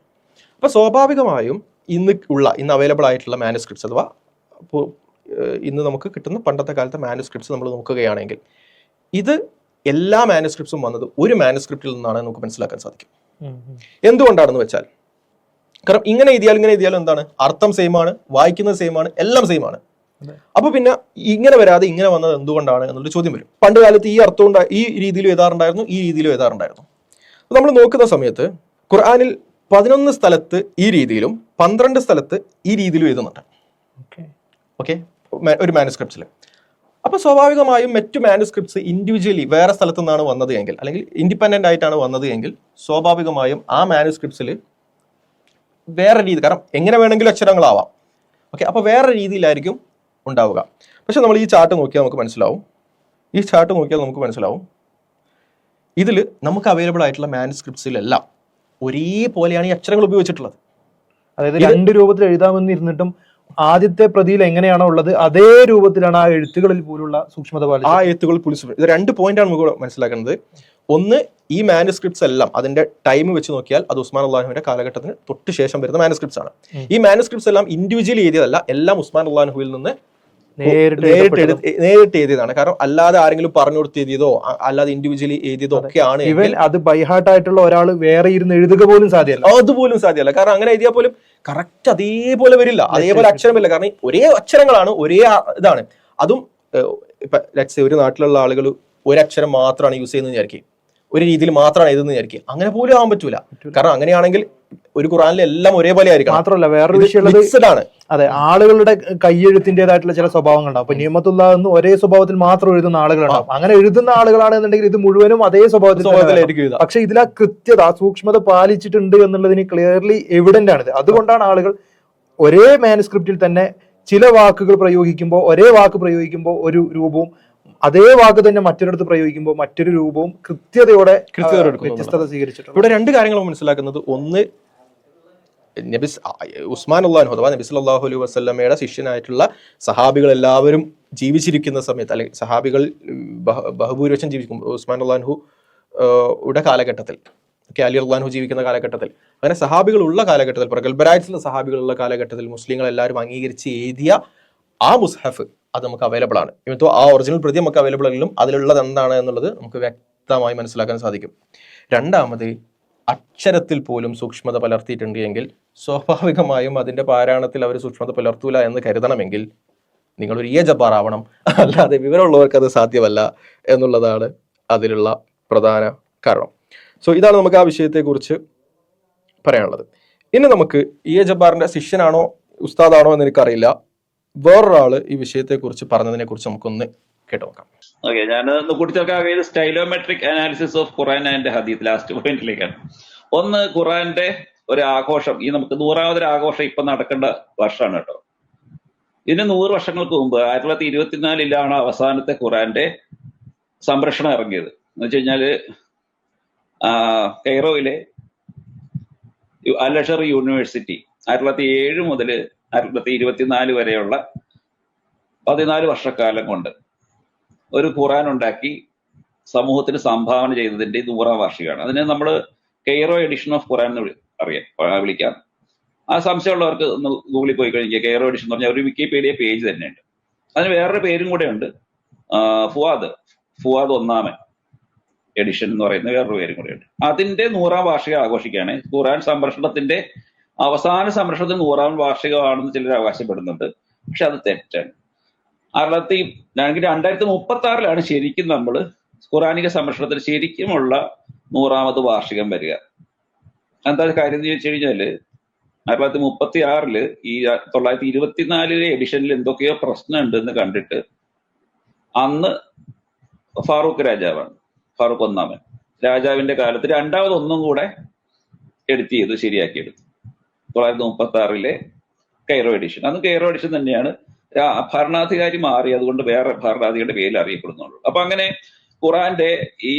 അപ്പൊ സ്വാഭാവികമായും ഇന്ന് അവൈലബിൾ ആയിട്ടുള്ള മാനുസ്ക്രിപ്റ്റ്സ്, അഥവാ ഇന്ന് നമുക്ക് കിട്ടുന്ന പണ്ടത്തെ കാലത്തെ മാനുസ്ക്രിപ്റ്റ്സ് നമ്മൾ നോക്കുകയാണെങ്കിൽ, ഇത് എല്ലാ മാനുസ്ക്രിപ്റ്റ്സും വന്നത് ഒരു മാനുസ്ക്രിപ്റ്റിൽ നിന്നാണ് നമുക്ക് മനസ്സിലാക്കാൻ സാധിക്കും. എന്തുകൊണ്ടാണെന്ന് വെച്ചാൽ, കാരണം ഇങ്ങനെ എഴുതിയാലും എന്താണ്? അർത്ഥം സെയിം ആണ്, വായിക്കുന്നത് സെയിം ആണ്, എല്ലാം സെയിം ആണ്. അപ്പൊ പിന്നെ ഇങ്ങനെ വരാതെ ഇങ്ങനെ വന്നത് എന്തുകൊണ്ടാണ് എന്നുള്ളൊരു ചോദ്യം വരും. പണ്ട് കാലത്ത് ഈ അർത്ഥം ഈ രീതിയിലും എഴുതാറുണ്ടായിരുന്നു, ഈ രീതിയിലും എഴുതാറുണ്ടായിരുന്നു. നമ്മൾ നോക്കുന്ന സമയത്ത് ഖുർആനിൽ 11 സ്ഥലത്ത് ഈ രീതിയിലും 12 സ്ഥലത്ത് ഈ രീതിയിലും എഴുതുന്നുണ്ട്. ഓക്കെ, ഒരു മാനുസ്ക്രിപ്റ്റിൽ. അപ്പോൾ സ്വാഭാവികമായും മറ്റു മാനുസ്ക്രിപ്റ്റ്സ് ഇൻഡിവിജ്വലി വേറെ സ്ഥലത്തു നിന്നാണ് വന്നത് എങ്കിൽ, അല്ലെങ്കിൽ ഇൻഡിപെൻഡൻ്റ് ആയിട്ടാണ് വന്നത് എങ്കിൽ, സ്വാഭാവികമായും ആ മാനുസ്ക്രിപ്റ്റ്സിൽ വേറെ രീതി, കാരണം എങ്ങനെ വേണമെങ്കിലും അക്ഷരങ്ങളാവാം. ഓക്കെ, അപ്പോൾ വേറെ രീതിയിലായിരിക്കും ഉണ്ടാവുക. പക്ഷെ നമ്മൾ ഈ ചാർട്ട് നോക്കിയാൽ നമുക്ക് മനസ്സിലാവും, ഇതിൽ നമുക്ക് അവൈലബിൾ ആയിട്ടുള്ള മാനുസ്ക്രിപ്റ്റ്സിലെല്ലാം ഒരേപോലെയാണ് ഈ അക്ഷരങ്ങൾ ഉപയോഗിച്ചിട്ടുള്ളത്. അതായത് 2 രൂപത്തിൽ എഴുതാമെന്നിരുന്നിട്ടും ആദ്യത്തെ പ്രതിയിൽ എങ്ങനെയാണോ ഉള്ളത് അതേ രൂപത്തിലാണ് ആ എഴുത്തുകളിൽ പോലുള്ള സൂക്ഷ്മത പാലിച്ചത്. ആ എഴുത്തുകൾ പോലും ഇത് 2 പോയിന്റാണ് നമുക്ക് മനസ്സിലാക്കുന്നത്. ഒന്ന്, ഈ മാനുസ്ക്രിപ്റ്റ്സ് എല്ലാം അതിന്റെ ടൈം വെച്ച് നോക്കിയാൽ അത് ഉസ്മാൻ അള്ളാഹുവിന്റെ കാലഘട്ടത്തിന് തൊട്ട് ശേഷം വരുന്ന മാനുസ്ക്രിപ്റ്റ്സ് ആണ്. ഈ മാനുസ്ക്രിപ്റ്റ്സ് എല്ലാം ഇൻഡിവിജ്വലി എഴുതിയതല്ല, എല്ലാം ഉസ്മാൻ അള്ളാഹുവിൽ നിന്ന് നേരിട്ട് എഴുതിയതാണ്. കാരണം അല്ലാതെ ആരെങ്കിലും പറഞ്ഞു കൊടുത്ത് എഴുതിയതോ അല്ലാതെ ഇൻഡിവിജ്വലി എഴുതിയതോ ഒക്കെയാണ്. ഇവൻ അത് ബൈഹാർട്ട് ആയിട്ടുള്ള ഒരാൾ വേറെ ഇരുന്ന് എഴുതുക പോലും സാധ്യമല്ല. അതുപോലും സാധ്യമല്ല. കാരണം അങ്ങനെ എഴുതിയാൽ പോലും കറക്റ്റ് അതേപോലെ വരില്ല, അതേപോലെ അക്ഷരമില്ല. കാരണം ഒരേ അക്ഷരങ്ങളാണ്, ഒരേ ഇതാണ്. അതും ഇപ്പൊ ലെറ്റ്സ് ഒരു നാട്ടിലുള്ള ആളുകൾ ഒരക്ഷരം മാത്രമാണ് യൂസ് ചെയ്യുന്നത് വിചാരിക്കും, ഒരു രീതിയിൽ മാത്രമാണ് എഴുതുന്നത് വിചാരിക്കും. അങ്ങനെ പോലും ആവാൻ പറ്റൂല. കാരണം അങ്ങനെയാണെങ്കിൽ ഒരു ഖുറാനിൽ എല്ലാം ഒരേപോലെ ആയിരിക്കും. മാത്രമല്ല വേറൊരു വിഷയമാണ്, അതെ, ആളുകളുടെ കയ്യെഴുത്തിൻ്റെതായിട്ടുള്ള ചില സ്വഭാവങ്ങളുണ്ടാവും. അപ്പൊ നിയമത്തുള്ള ഒരേ സ്വഭാവത്തിൽ മാത്രം എഴുതുന്ന ആളുകളുണ്ടാവും. അങ്ങനെ എഴുതുന്ന ആളുകളാണെന്നുണ്ടെങ്കിൽ ഇത് മുഴുവനും അതേ സ്വഭാവത്തിലായിരിക്കും. പക്ഷെ ഇതിൽ ആ കൃത്യത, ആ സൂക്ഷ്മത പാലിച്ചിട്ടുണ്ട് എന്നുള്ളതിന് ക്ലിയർലി എവിഡന്റ് ആണിത്. അതുകൊണ്ടാണ് ആളുകൾ ഒരേ മാനുസ്ക്രിപ്റ്റിൽ തന്നെ ചില വാക്കുകൾ പ്രയോഗിക്കുമ്പോൾ, ഒരേ വാക്ക് പ്രയോഗിക്കുമ്പോൾ ഒരു രൂപവും, അതേ വാക്ക് തന്നെ മറ്റൊരിടത്ത് പ്രയോഗിക്കുമ്പോൾ മറ്റൊരു രൂപവും കൃത്യതയോടെ വ്യത്യസ്തത സ്വീകരിച്ചിട്ടുണ്ട്. ഇവിടെ 2 കാര്യങ്ങൾ മനസ്സിലാക്കുന്നത്. ഒന്ന്, ഉസ്മാൻ അള്ളാഹു അഥവാ നബി സല്ലല്ലാഹു അലൈഹി വസല്ലമയുടെ ശിഷ്യനായിട്ടുള്ള സഹാബികൾ എല്ലാവരും ജീവിച്ചിരിക്കുന്ന സമയത്ത്, അല്ലെങ്കിൽ സഹാബികൾ ബഹുഭൂരിപക്ഷം ജീവിക്കും ഉസ്മാൻ അള്ളാഹുയുടെ കാലഘട്ടത്തിൽ, അലി അള്ളാഹു ജീവിക്കുന്ന കാലഘട്ടത്തിൽ, അങ്ങനെ സഹാബികൾ ഉള്ള കാലഘട്ടത്തിൽ, പ്രഗത്ഭരായിട്ടുള്ള സഹാബികളുള്ള കാലഘട്ടത്തിൽ മുസ്ലിങ്ങൾ എല്ലാവരും അംഗീകരിച്ച് എഴുതിയ ആ മുസ്ഹഫ് അത് നമുക്ക് അവൈലബിൾ ആണ്. ഇവത്തോ ആ ഒറിജിനൽ പ്രതി നമുക്ക് അവൈലബിൾ ആണെങ്കിലും അതിലുള്ളത് എന്താണ് എന്നുള്ളത് നമുക്ക് വ്യക്തമായി മനസ്സിലാക്കാൻ സാധിക്കും. രണ്ടാമത്, അക്ഷരത്തിൽ പോലും സൂക്ഷ്മത പുലർത്തിയിട്ടുണ്ട് എങ്കിൽ സ്വാഭാവികമായും അതിന്റെ പാരായണത്തിൽ അവർ സൂക്ഷ്മത പുലർത്തൂല എന്ന് കരുതണമെങ്കിൽ നിങ്ങൾ ഒരു ജബ്ബാർ ആവണം, അല്ലാതെ വിവരമുള്ളവർക്ക് അത് സാധ്യമല്ല എന്നുള്ളതാണ് അതിലുള്ള പ്രധാന കാരണം. സോ ഇതാണ് നമുക്ക് ആ വിഷയത്തെക്കുറിച്ച് പറയാനുള്ളത്. ഇനി നമുക്ക് ജബ്ബാറിന്റെ ശിഷ്യനാണോ ഉസ്താദാണോ എന്ന് എനിക്കറിയില്ല, വേറൊരാള് ഈ വിഷയത്തെക്കുറിച്ച് പറഞ്ഞതിനെ കുറിച്ച് നമുക്കൊന്ന് കേട്ടു നോക്കാം. ഓക്കെ, ഞാനൊന്ന് കൂട്ടിച്ചേർക്കാൻ stylometric analysis of Quran and Hadith last പോയിന്റിലേക്കാണ്. ഒന്ന്, ഖുറാന്റെ ഒരു ആഘോഷം, ഈ നമുക്ക് 100ാമതൊരു ആഘോഷം ഇപ്പൊ നടക്കേണ്ട വർഷമാണ് കേട്ടോ. ഇതിന് 100 വർഷങ്ങൾക്ക് മുമ്പ് 1924 അവസാനത്തെ ഖുറാന്റെ സംരക്ഷണം ഇറങ്ങിയത്. എന്ന് വെച്ച് കഴിഞ്ഞാല് കൈറോയിലെ അൽ അസർ യൂണിവേഴ്സിറ്റി 1907 മുതൽ 1924 വരെയുള്ള 14 വർഷക്കാലം കൊണ്ട് ഒരു ഖുറാൻ ഉണ്ടാക്കി സമൂഹത്തിന് സംഭാവന ചെയ്തതിന്റെ 100ാം വാർഷികമാണ്. അതിന് നമ്മൾ കെയ്റോ എഡിഷൻ ഓഫ് ഖുറാൻ എന്ന് വിളിക്കാം. ആ സംശയമുള്ളവർക്ക് ഒന്ന് ഗൂഗിളിൽ പോയി കഴിഞ്ഞാൽ കെയ്റോ എഡിഷൻ എന്ന് പറഞ്ഞാൽ ഒരു വിക്കിപീഡിയ പേജ് തന്നെയുണ്ട്. അതിന് വേറൊരു പേരും കൂടെ ഉണ്ട്, ഫുവാദ് 1ാമൻ എഡിഷൻ എന്ന് പറയുന്ന വേറൊരു പേരും കൂടെ ഉണ്ട്. അതിന്റെ 100ാം വാർഷികം ആഘോഷിക്കുകയാണ്. ഖുറാൻ സംരക്ഷണത്തിന്റെ അവസാന സംരക്ഷണത്തിന് 100ാം വാർഷികമാണെന്ന് ചിലർ അവകാശപ്പെടുന്നുണ്ട്. പക്ഷെ അത് തെറ്റാണ്. 2036 ശരിക്കും നമ്മൾ ഖുറാനിക സംരക്ഷണത്തിന് ശരിക്കുമുള്ള 100ാമത് വാർഷികം വരിക. എന്താ കാര്യം എന്ന് ചോദിച്ചു കഴിഞ്ഞാല് 1936 ഈ 924 എഡിഷനിൽ എന്തൊക്കെയോ പ്രശ്നമുണ്ട് എന്ന് കണ്ടിട്ട് അന്ന് ഫാറൂഖ് രാജാവാണ്, ഫാറൂഖ് 1ാമൻ രാജാവിന്റെ കാലത്ത് രണ്ടാമതൊന്നും കൂടെ എഡിറ്റ് ചെയ്ത് ശരിയാക്കിയെടുത്തു. 936 കെയ്റോ എഡിഷൻ. അന്ന് കെയ്റോ എഡിഷൻ തന്നെയാണ്. ഭരണാധികാരി മാറി, അതുകൊണ്ട് വേറെ ഭരണാധികാരിയുടെ പേരിൽ അറിയപ്പെടുന്നുള്ളൂ. അപ്പൊ അങ്ങനെ ഖുറാന്റെ ഈ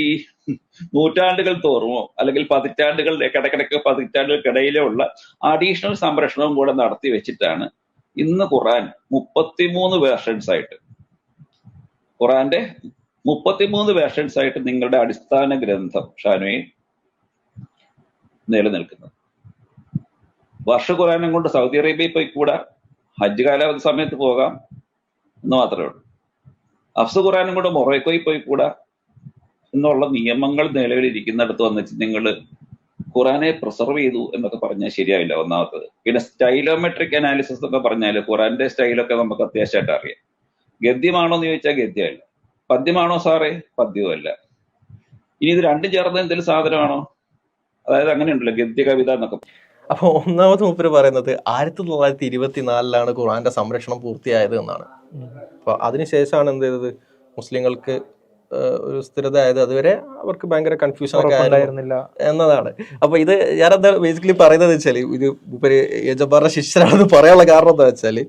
നൂറ്റാണ്ടുകൾ തോറുമോ അല്ലെങ്കിൽ പതിറ്റാണ്ടുകൾക്കിടയിലോ ഉള്ള അഡീഷണൽ സംരക്ഷണവും കൂടെ നടത്തി വെച്ചിട്ടാണ് ഇന്ന് ഖുറാൻ 33 വേർഷൻസ് ആയിട്ട്, ഖുറാന്റെ 33 വേർഷൻസ് ആയിട്ട് നിങ്ങളുടെ അടിസ്ഥാന ഗ്രന്ഥം ഷാനുവെ നിലനിൽക്കുന്നത്. വർഷ ഖുറാനും കൊണ്ട് സൗദി അറേബ്യയിൽ പോയി കൂടാ, ഹജ്ജ് കാലാവധി സമയത്ത് പോകാം എന്ന് മാത്രമേ ഉള്ളൂ. ഹഫ്സ് ഖുറാനും കൊണ്ട് മൊറോക്കോയിൽ പോയി കൂടാ എന്നുള്ള നിയമങ്ങൾ നിലവിലിരിക്കുന്നിടത്ത് വന്നിട്ട് നിങ്ങൾ ഖുറാനെ പ്രിസർവ് ചെയ്തു എന്നൊക്കെ പറഞ്ഞാൽ ശരിയാവില്ല. ഒന്നാമത്തത്. പിന്നെ സ്റ്റൈലോമെട്രിക് അനാലിസിസ് എന്നൊക്കെ പറഞ്ഞാൽ ഖുറാന്റെ സ്റ്റൈലൊക്കെ നമുക്ക് അത്യാവശ്യമായിട്ട് അറിയാം. ഗദ്യമാണോ എന്ന് ചോദിച്ചാൽ ഗദ്യമല്ല. പദ്യമാണോ സാറേ? പദ്യവുമല്ല. ഇനി ഇത് രണ്ടും ചേർന്ന എന്തെങ്കിലും സാധനമാണോ? അതായത് അങ്ങനെ ഉണ്ടല്ലോ ഗദ്യ കവിത എന്നൊക്കെ. അപ്പോൾ ഒന്നാമത് മൂപ്പര് പറയുന്നത് 1924 ഖുറാന്റെ സംരക്ഷണം പൂർത്തിയായത് എന്നാണ്. അപ്പൊ അതിനുശേഷമാണ് എന്ത് ചെയ്തത്, മുസ്ലിങ്ങൾക്ക് ഒരു സ്ഥിരത ആയത്. അതുവരെ അവർക്ക് ഭയങ്കര കൺഫ്യൂഷൻ ഒക്കെ ആയിരുന്നു ഉണ്ടായിരുന്നില്ല എന്നതാണ്. അപ്പൊ ഇത് ഞാനെന്താ ബേസിക്കലി പറയുന്നത് വെച്ചാല്, ഇത് ജബ്ബാറിന്റെ ശിഷ്യരാണെന്ന് പറയാനുള്ള കാരണം എന്താ വെച്ചാല്,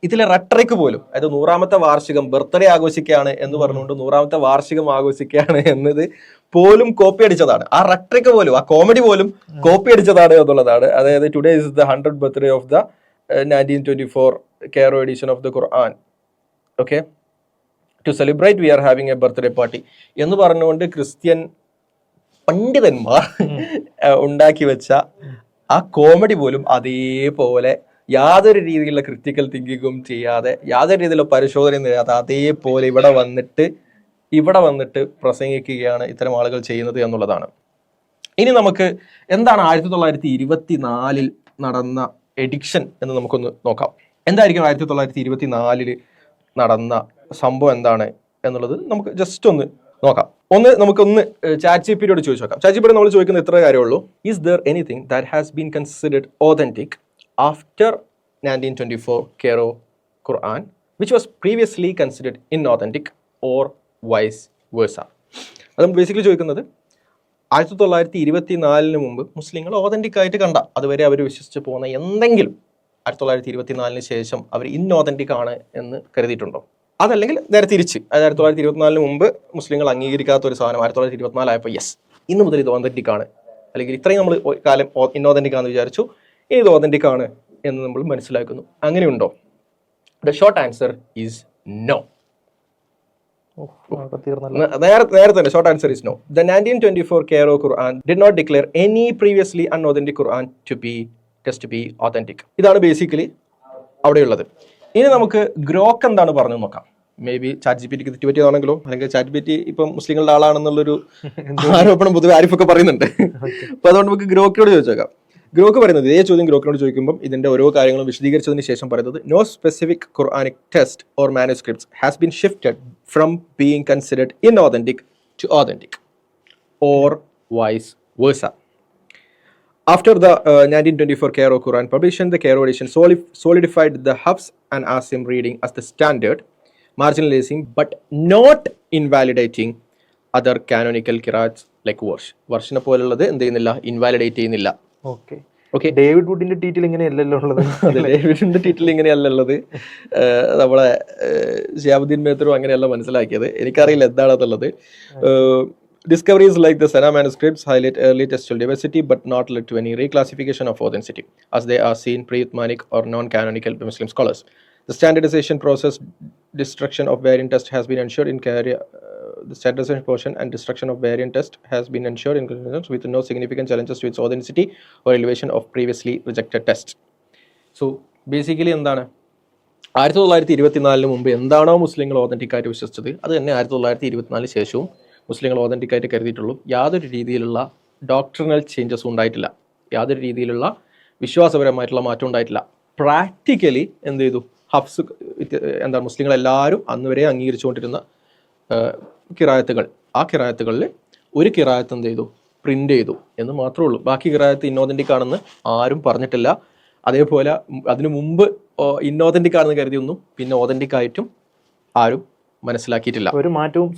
ഇതിലെ റട്ടറിക്ക് പോലും, അതായത് 100ാമത്തെ വാർഷികം ബർത്ത്ഡേ ആഘോഷിക്കുകയാണ് എന്ന് പറഞ്ഞുകൊണ്ട് 100ാമത്തെ വാർഷികം ആഘോഷിക്കുകയാണ് എന്നത് പോലും കോപ്പി അടിച്ചതാണ്. ആ റട്ടറിക്ക് പോലും, ആ കോമഡി പോലും കോപ്പി അടിച്ചതാണ് എന്നുള്ളതാണ്. അതായത് today is the 100th birthday of the 1924 Cairo edition of the Quran. Okay, to celebrate we are having a birthday party എന്ന് പറഞ്ഞുകൊണ്ട് ക്രിസ്ത്യൻ പണ്ഡിതന്മാർ ഉണ്ടാക്കി വെച്ച ആ കോമഡി പോലും അതേപോലെ യാതൊരു രീതിയിലുള്ള ക്രിറ്റിക്കൽ തിങ്കിങ്ങും ചെയ്യാതെ, യാതൊരു രീതിയിലുള്ള പരിശോധനയും ചെയ്യാതെ അതേപോലെ ഇവിടെ വന്നിട്ട് പ്രസംഗിക്കുകയാണ് ഇത്തരം ആളുകൾ ചെയ്യുന്നത് എന്നുള്ളതാണ്. ഇനി നമുക്ക് എന്താണ് 1924 നടന്ന എഡിക്ഷൻ എന്ന് നമുക്കൊന്ന് നോക്കാം. എന്തായിരിക്കും 1924 നടന്ന സംഭവം എന്താണ് എന്നുള്ളത് നമുക്ക് ജസ്റ്റ് ഒന്ന് നോക്കാം. നമുക്കൊന്ന് ചാറ്റ് ജിപിടിയോട് ചോദിച്ചു നോക്കാം. ചാറ്റ് ജിപിടി നമ്മൾ ചോദിക്കുന്ന ഇത്ര കാര്യമുള്ളൂ: is there anything that has been considered authentic after 1924 Cairo Quran which was previously considered inauthentic or vice versa? അത് നമ്മൾ ബേസിക്കലി ചോദിക്കുന്നത് 1924 മുമ്പ് മുസ്ലിങ്ങൾ ഓതന്റിക് ആയിട്ട് കണ്ട, അതുവരെ അവർ വിശ്വസിച്ച് പോകുന്ന എന്തെങ്കിലും 1924 ശേഷം അവർ ഇൻഓതന്റിക് ആണ് എന്ന് കരുതിയിട്ടുണ്ടോ? അതല്ലെങ്കിൽ നേരെ തിരിച്ച്, അതായത് 1924 മുമ്പ് മുസ്ലിങ്ങൾ അംഗീകരിക്കാത്ത ഒരു സാധനം 1924 ആയപ്പോൾ യെസ്, ഇന്ന് മുതൽ ഇത് ഓതന്റിക് ആണ്, അല്ലെങ്കിൽ ഇത്രയും നമ്മൾ കാലം ഇൻഓതന്റിക് ആണെന്ന് വിചാരിച്ചു, ഇനി ഇത് ഓതന്റിക് ആണ് എന്ന് നമ്മൾ മനസ്സിലാക്കുന്നു. അങ്ങനെയുണ്ടോ? The short answer is no. നേരെ തന്നെ short answer is no. The 1924 Cairo Quran did not declare any previously unauthentic Quran to be authentic. ഇതാണ് ബേസിക്കലി അവിടെയുള്ളത്. ഇനി നമുക്ക് ഗ്രോക്ക് എന്താണ് പറഞ്ഞു നോക്കാം. മേ ബി ചാറ്റ് ജിപിടിക്ക് തെറ്റുപറ്റിയതാണെങ്കിലോ, അല്ലെങ്കിൽ ചാറ്റ് ജിപിടി ഇപ്പം മുസ്ലിങ്ങളുടെ ആളാണെന്നുള്ളൊരു ആരോപണം പൊതുവെ ആരിഫൊക്കെ പറയുന്നുണ്ട്. അപ്പൊ അതുകൊണ്ട് നമുക്ക് ഗ്രോക്കിനോട് ചോദിച്ചേക്കാം. ഗ്രോക്ക് പറയുന്നത്, ഇതേ ചോദ്യം ഗ്രോക്കിനോട് ചോദിക്കുമ്പോൾ ഇതിന്റെ ഓരോ കാര്യങ്ങളും വിശദീകരിച്ചതിന് ശേഷം പറയുന്നത്, no specific Quranic text or manuscripts has been shifted from being considered inauthentic to authentic or vice versa. After the 1924 Cairo Quran publication, the Cairo edition solidified the Hafs and Asim reading as the standard, marginalizing but not invalidating other canonical qira'ats like Warsh. Warshനെ പോലുള്ളത് എന്ത് ചെയ്യുന്നില്ല, invalidate ചെയ്യുന്നില്ല. Okay, David വുഡിന്റെ ടീറ്റിൽ ഇങ്ങനെയല്ലല്ലോ ഉള്ളത്. അതെ, ഡേവിഡിന്റെ ടീറ്റിൽ ഇങ്ങനെയല്ലുള്ളത്. നമ്മളെ ഷിഹാബുദ്ദീൻ മേത്തറും അങ്ങനെയല്ല മനസ്സിലാക്കിയത്. എനിക്കറിയില്ല എന്താണെന്നുള്ളത്. Discoveries like the Sana manuscripts highlight early textual diversity but not led to any reclassification of authenticity, as they are seen pre-Uthmanic or non-canonical Muslim scholars. The standardization process, destruction of variant test has been ensured in the standardization portion and destruction of variant test has been ensured in conjunction with no significant challenges to its authenticity or elevation of previously rejected tests. So basically എന്താണ്, 1924 മുമ്പ് എന്താണോ മുസ്ലിങ്ങൾ authentic ആയിട്ട് വിശ്വസിച്ചത് അത് തന്നെ 1924 ശേഷവും മുസ്ലിങ്ങൾ authentic ആയിട്ട് കരുതിയിട്ടുള്ളൂ. യാതൊരു രീതിയിലുള്ള ഡോക്ട്രിനൽ ചേഞ്ചസും ഉണ്ടായിട്ടില്ല, യാതൊരു രീതിയിലുള്ള വിശ്വാസപരമായിട്ടുള്ള മാറ്റം ഉണ്ടായിട്ടില്ല. പ്രാക്ടിക്കലി എന്ത് ചെയ്തു, ഹഫ്സ് എന്താ മുസ്ലിങ്ങൾ എല്ലാവരും അന്ന് വരെ അംഗീകരിച്ചുകൊണ്ടിരുന്ന കിറായത്തുകൾ, ആ കിറായത്തുകളിൽ ഒരു കിറായത്ത് എന്ത് ചെയ്തു, പ്രിന്റ് ചെയ്തു എന്ന് മാത്രമേ ഉള്ളൂ. ബാക്കി കിറായത്ത് ഇന്നോതന്റിക് ആണെന്ന് ആരും പറഞ്ഞിട്ടില്ല. അതേപോലെ അതിനു മുമ്പ് ഇന്നോതന്റിക് ആണെന്ന് കരുതിയൊന്നും പിന്നെ ഓതന്റിക് ആയിട്ടും ആരും മനസ്സിലാക്കിയിട്ടില്ല. ഒരു മാറ്റവും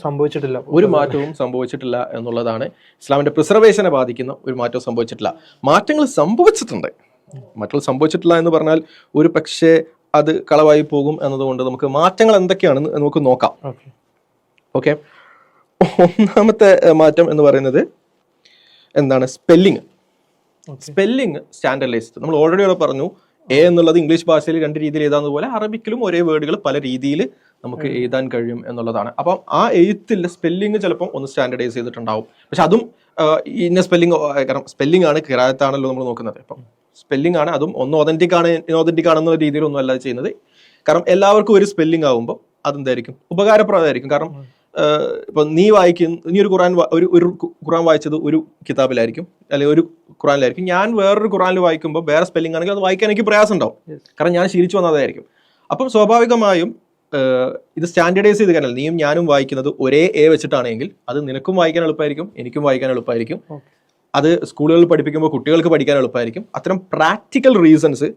സംഭവിച്ചിട്ടില്ല എന്നുള്ളതാണ്. ഇസ്ലാമിന്റെ പ്രിസർവേഷനെ ബാധിക്കുന്ന ഒരു മാറ്റവും സംഭവിച്ചിട്ടില്ല. മാറ്റങ്ങൾ സംഭവിച്ചിട്ടില്ല എന്ന് പറഞ്ഞാൽ ഒരു പക്ഷേ അത് കളവായി പോകും എന്നതുകൊണ്ട് നമുക്ക് മാറ്റങ്ങൾ എന്തൊക്കെയാണെന്ന് നമുക്ക് നോക്കാം. ഓക്കെ, ഒന്നാമത്തെ മാറ്റം എന്ന് പറയുന്നത് എന്താണ്, സ്പെല്ലിങ് സ്റ്റാൻഡർഡൈസ്ഡ്. നമ്മൾ ഓൾറെഡി പറഞ്ഞു, എ എന്നുള്ളത് ഇംഗ്ലീഷ് ഭാഷയിൽ 2 രീതിയിൽ എഴുതാവുന്നതുപോലെ അറബിക്കിലും ഒരേ വേർഡുകൾ പല രീതിയിൽ നമുക്ക് എഴുതാൻ കഴിയും എന്നുള്ളതാണ്. അപ്പം ആ എഴുത്തിലെ സ്പെല്ലിങ് ചിലപ്പം ഒന്ന് സ്റ്റാൻഡർഡൈസ് ചെയ്തിട്ടുണ്ടാവും. പക്ഷെ അതും ഇന്ന സ്പെല്ലിങ്, കാരണം സ്പെല്ലിംഗ് ആണ്, കിറായത്താണല്ലോ നമ്മൾ നോക്കുന്നത്. അപ്പം സ്പെല്ലിംഗ് ആണ്, അതും ഒന്ന് ഒതന്റിക് ആണെന്ന രീതിയിലൊന്നും അല്ല ചെയ്യുന്നത്. കാരണം എല്ലാവർക്കും ഒരു സ്പെല്ലിംഗ് ആകുമ്പോൾ അതെന്തായിരിക്കും, ഉപകാരപ്രദമായിരിക്കും. കാരണം ഇപ്പൊ നീ ഒരു ഖുറാൻ വായിച്ചത് ഒരു കിതാബിലായിരിക്കും, അല്ലെങ്കിൽ ഒരു ഖുറാനിലായിരിക്കും. ഞാൻ വേറൊരു ഖുറാനിൽ വായിക്കുമ്പോൾ വേറെ സ്പെല്ലിംഗ് ആണെങ്കിൽ അത് വായിക്കാൻ എനിക്ക് പ്രയാസം ഉണ്ടാവും, കാരണം ഞാൻ ശീലിച്ചു വന്നതായിരിക്കും. അപ്പം സ്വാഭാവികമായും ഇത് സ്റ്റാൻഡർഡൈസ് ചെയ്ത് കഴിഞ്ഞാൽ നീയും ഞാനും വായിക്കുന്നത് ഒരേ എ വെച്ചിട്ടാണെങ്കിൽ അത് നിനക്കും വായിക്കാൻ എളുപ്പമായിരിക്കും, എനിക്കും വായിക്കാൻ എളുപ്പമായിരിക്കും. അത് സ്കൂളുകളിൽ പഠിപ്പിക്കുമ്പോൾ കുട്ടികൾക്ക് പഠിക്കാൻ എളുപ്പമായിരിക്കും. അത്തരം പ്രാക്ടിക്കൽ റീസൺസ്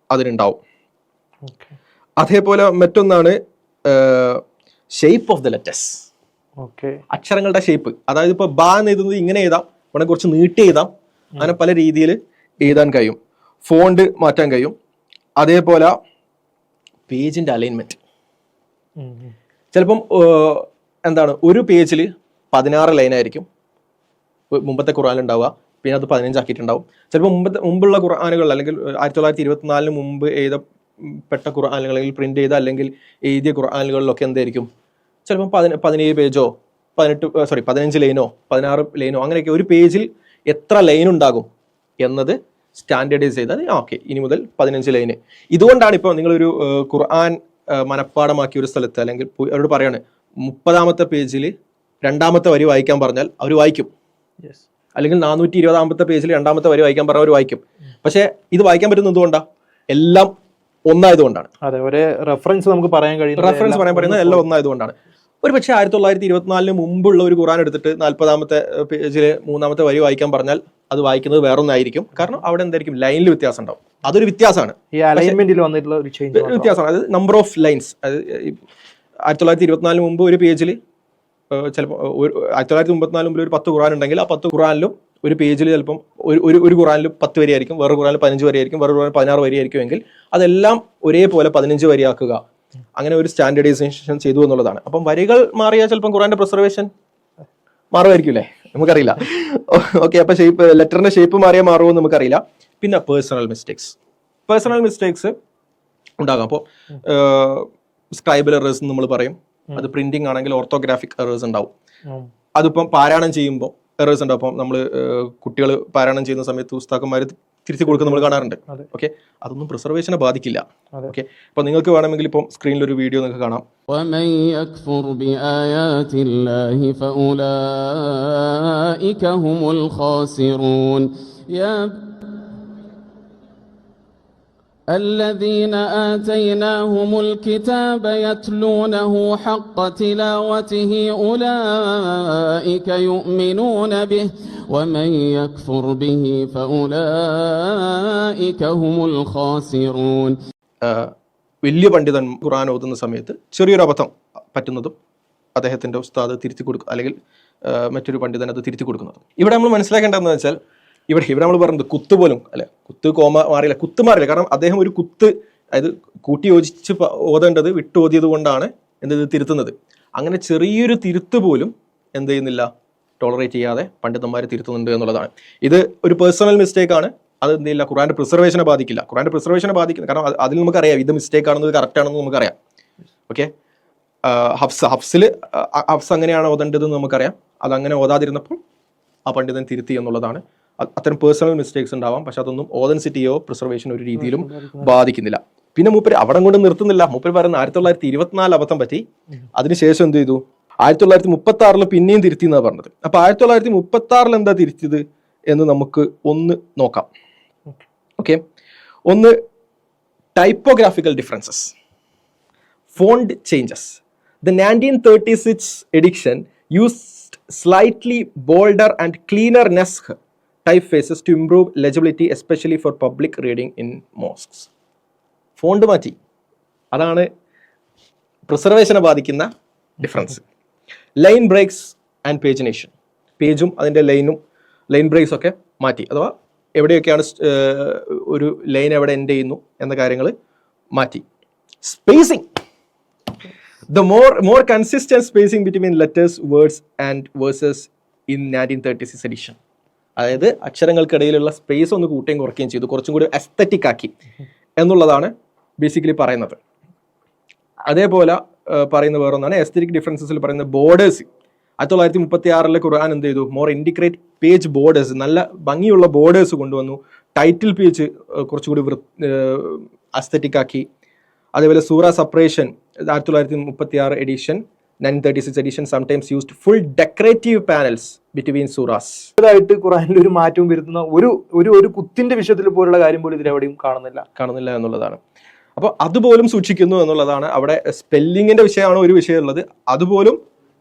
അതിനുണ്ടാവും. അതേപോലെ മറ്റൊന്നാണ് shape of the letters. Okay. അക്ഷരങ്ങളുടെ ഷേപ്പ്, അതായത് ഇപ്പോൾ ബാ എന്ന് എഴുതുന്നത് ഇങ്ങനെ എഴുതാം, വേണമെങ്കിൽ കുറച്ച് നീട്ടി എഴുതാം, അങ്ങനെ പല രീതിയിൽ എഴുതാൻ കഴിയും. ഫോണ്ട് മാറ്റാൻ കഴിയും. അതേപോലെ പേജിന്റെ അലൈൻമെന്റ്, ചിലപ്പം എന്താണ് ഒരു പേജിൽ 16 ലൈനായിരിക്കും മുമ്പത്തെ ഖുർആനിലുണ്ടാവുക, പിന്നെ അത് 15 ആക്കിയിട്ടുണ്ടാവും. ചിലപ്പോൾ മുമ്പുള്ള ഖുർആനുകൾ അല്ലെങ്കിൽ 1924 മുമ്പ് എഴുതപ്പെട്ട ഖുർആനുകൾ അല്ലെങ്കിൽ പ്രിന്റ് ചെയ്ത അല്ലെങ്കിൽ എഴുതിയ ഖുർആനുകളിലൊക്കെ എന്തായിരിക്കും ചിലപ്പം 17 പേജോ 15 ലൈനോ 16 ലൈനോ അങ്ങനെയൊക്കെ ഒരു പേജിൽ എത്ര ലൈൻ ഉണ്ടാകും എന്നത് സ്റ്റാൻഡേർഡൈസ് ചെയ്താൽ ഓക്കെ ഇനി മുതൽ 15 ലൈന്. ഇതുകൊണ്ടാണ് ഇപ്പോൾ നിങ്ങളൊരു ഖുർആൻ മനഃപ്പാടമാക്കിയ ഒരു സ്ഥലത്ത് അല്ലെങ്കിൽ അവരോട് പറയാണ് 30ാമത്തെ പേജിൽ 2ാമത്തെ വരി വായിക്കാൻ പറഞ്ഞാൽ അവർ വായിക്കും. അല്ലെങ്കിൽ 420ാമത്തെ പേജിൽ 2ാമത്തെ വരി വായിക്കാൻ പറഞ്ഞാൽ അവർ വായിക്കും. പക്ഷേ ഇത് വായിക്കാൻ പറ്റുന്നത് എന്തുകൊണ്ടാണ്? എല്ലാം ഒന്നായതുകൊണ്ടാണ്. അതെ, ഒരേ റെഫറൻസ് നമുക്ക് പറയാൻ കഴിയും. റെഫറൻസ് പറയാൻ പറയുന്നത് എല്ലാം ഒന്നായതുകൊണ്ടാണ്. ഒരു പക്ഷേ 1924 മുമ്പുള്ള ഒരു ഖുർആൻ എടുത്തിട്ട് 40ാമത്തെ പേജിൽ 3ാമത്തെ വരി വായിക്കാൻ പറഞ്ഞാൽ അത് വായിക്കുന്നത് വേറൊന്നായിരിക്കും. കാരണം അവിടെ എന്തായിരിക്കും ലൈനിൽ വ്യത്യാസം ഉണ്ടാവും. അതൊരു വ്യത്യാസമാണ്, ഈ അലൈൻമെന്റിൽ വന്നിട്ടുള്ള ഒരു ചേഞ്ച് വ്യത്യാസമാണ്. അത് നമ്പർ ഓഫ് ലൈൻസ്. അത് 1924 മുമ്പ് ഒരു പേജിൽ ചിലപ്പോൾ 1934 മുമ്പിൽ ഒരു 10 ഖുർആൻ ഉണ്ടെങ്കിൽ ആ 10 ഖുർആനിലും ഒരു പേജിൽ ചിലപ്പം ഒരു ഖുർആനിൽ 10 വരിയായിരിക്കും, വേറെ ഖുർആനിൽ 15 വരിയായിരിക്കും, വേറെ ഖുർആനിൽ 16 വരിയായിരിക്കും എങ്കിൽ അതെല്ലാം ഒരേപോലെ 15 വരിയാക്കുക. അങ്ങനെ ഒരു സ്റ്റാൻഡേർഡൈസേഷൻ ചെയ്തു എന്നുള്ളതാണ്. അപ്പം വരികൾ മാറിയാൽ ചിലപ്പം ഖുർആന്റെ പ്രിസർവേഷൻ മാറുമായിരിക്കും അല്ലേ, നമുക്കറിയില്ല. ഓക്കെ, അപ്പൊ ഷേപ്പ് ലെറ്ററിന്റെ ഷേപ്പ് മാറിയാൽ മാറുമെന്ന് നമുക്കറിയില്ല. പിന്നെ പേഴ്സണൽ മിസ്റ്റേക്സ് ഉണ്ടാകാം. അപ്പോൾ സ്ക്രൈബൽ എറേഴ്സ് നമ്മൾ പറയും. അത് പ്രിന്റിംഗ് ആണെങ്കിൽ ഓർത്തോഗ്രാഫിക് എറേഴ്സ് ഉണ്ടാവും. അതിപ്പം പാരായണം ചെയ്യുമ്പോൾ എറേഴ്സ് ഉണ്ടാവും. അപ്പം നമ്മൾ കുട്ടികൾ പാരായണം ചെയ്യുന്ന സമയത്ത് ഉസ്താക്കന്മാർ തിരിച്ചു കൊടുക്കുന്ന നമ്മൾ കാണാറുണ്ട്. ഓക്കെ, അതൊന്നും പ്രിസർവേഷനെ ബാധിക്കില്ല. ഓക്കെ, അപ്പൊ നിങ്ങൾക്ക് വേണമെങ്കിൽ ഇപ്പം സ്ക്രീനിൽ ഒരു വീഡിയോ നിങ്ങൾക്ക് കാണാം. ومن يكفر بآيات الله فأولئك هم الخاسرون الذين آتيناهم الكتاب يتلونه حق تلاوته أولئك يؤمنون به ومن يكفر به فأولئك هم الخاسرون. വലിയ പണ്ഡിതൻ ഖുർആൻ ഓതുന്ന സമയത്ത് ചെറിയൊരു അബദ്ധം പറ്റുന്നതും അദ്ദേഹത്തിന്റെ ഉസ്താദ് തിരുത്തി കൊടുക്കും, അല്ലെങ്കിൽ മറ്റൊരു പണ്ഡിതൻ അത് തിരുത്തി കൊടുക്കുന്നതും. ഇവിടെ നമ്മൾ മനസ്സിലാക്കേണ്ടതെന്ന് വെച്ചാൽ ഇവിടെ നമ്മൾ പറയുന്നത് കുത്ത് പോലും അല്ലെ, കുത്ത് കോമ മാറിയില്ല, കുത്ത് മാറില്ല. കാരണം അദ്ദേഹം ഒരു കുത്ത്, അതായത് കൂട്ടി യോജിച്ച് ഓതേണ്ടത് വിട്ടു ഓതിയത് കൊണ്ടാണ് എന്തത് തിരുത്തുന്നത്. അങ്ങനെ ചെറിയൊരു തിരുത്ത് പോലും എന്ത് ചെയ്യുന്നില്ല, ടോളറേറ്റ് ചെയ്യാതെ പണ്ഡിതന്മാർ തിരുത്തുന്നുണ്ട് എന്നുള്ളതാണ്. ഇത് ഒരു പേഴ്സണൽ മിസ്റ്റേക്ക് ആണ്. അത് എന്ത് ചെയ്യില്ല, ഖുർആന്റെ പ്രിസർവേഷനെ ബാധിക്കില്ല. ഖുർആന്റെ പ്രിസർവേഷനെ ബാധിക്കില്ല, കാരണം അതിൽ നമുക്കറിയാം ഇത് മിസ്റ്റേക്ക് ആണെന്നത് കറക്റ്റ് ആണെന്ന് നമുക്കറിയാം. ഓക്കെ, ഹഫ്സ് അങ്ങനെയാണ് ഓതേണ്ടതെന്ന് നമുക്കറിയാം. അതങ്ങനെ ഓതാതിരുന്നപ്പോൾ ആ പണ്ഡിതൻ തിരുത്തി എന്നുള്ളതാണ്. അത്തരം പേഴ്സണൽ മിസ്റ്റേക്സ് ഉണ്ടാവാം, പക്ഷെ അതൊന്നും ഓതൻസിറ്റിയോ പ്രിസർവേഷൻ ഒരു രീതിയിലും ബാധിക്കുന്നില്ല. പിന്നെ മൂപ്പര് അവിടെ കൊണ്ട് നിർത്തുന്നില്ല. മൂപ്പര് പറയുന്ന 1924 അബദ്ധം പറ്റി, അതിനുശേഷം എന്ത് ചെയ്തു, 1936 പിന്നെയും തിരുത്തി എന്നാണ് പറഞ്ഞത്. അപ്പൊ 1936 എന്താ തിരുത്തിയത് എന്ന് നമുക്ക് ഒന്ന് നോക്കാം. ഓക്കെ, ഒന്ന് typographical differences, font changes. The 1936 edition used slightly bolder and cleaner Naskh typefaces to improve legibility, especially for public reading in mosques. Font മാറ്റി, അതാണ് പ്രിസർവേഷനെ ബാധിക്കുന്ന difference. Line breaks and pagination, പേജും അതിൻ്റെ ലൈൻ ബ്രേക്സ് ഒക്കെ മാറ്റി, അഥവാ എവിടെയൊക്കെയാണ് ഒരു ലൈൻ എവിടെ എൻഡ് ചെയ്യുന്നു എന്ന കാര്യങ്ങൾ മാറ്റി. Spacing, the more consistent spacing between letters, words and verses in 1936 edition. അതായത് അക്ഷരങ്ങൾക്കിടയിലുള്ള സ്പേസ് ഒന്ന് കൂട്ടുകയും കുറയ്ക്കുകയും ചെയ്തു, കുറച്ചും കൂടി അസ്തറ്റിക് ആക്കി എന്നുള്ളതാണ് ബേസിക്കലി പറയുന്നത്. അതേപോലെ പറയുന്ന വേറൊന്നാണ് എസ്തറ്റിക് ഡിഫറൻസസിൽ പറയുന്ന ബോർഡേഴ്സ്. 1936 ഖുർആൻ എന്ത് ചെയ്തു, മോർ ഇൻഡിഗ്രേറ്റ് പേജ് ബോർഡേഴ്സ്, നല്ല ഭംഗിയുള്ള ബോർഡേഴ്സ് കൊണ്ടുവന്നു. ടൈറ്റിൽ പേജ് കുറച്ചുകൂടി അസ്തറ്റിക് ആക്കി. അതേപോലെ surah separation 1936 edition 1936 edition sometimes used full decorative panels between surahs. ായിട്ട് ഖുർആനിൽ ഒരു മാറ്റവും വരുത്തുന്ന ഒരു കുത്തിന്റെ വിഷയത്തിൽ പോലുള്ള കാര്യം പോലും ഇതിലെവിടെയും കാണുന്നില്ല എന്നുള്ളതാണ്. അപ്പോൾ അതുപോലും സൂക്ഷിക്കുന്നു എന്നുള്ളതാണ്. അവിടെ സ്പെല്ലിങ്ങിന്റെ വിഷയമാണ് ഒരു വിഷയം ഉള്ളത്, അതുപോലും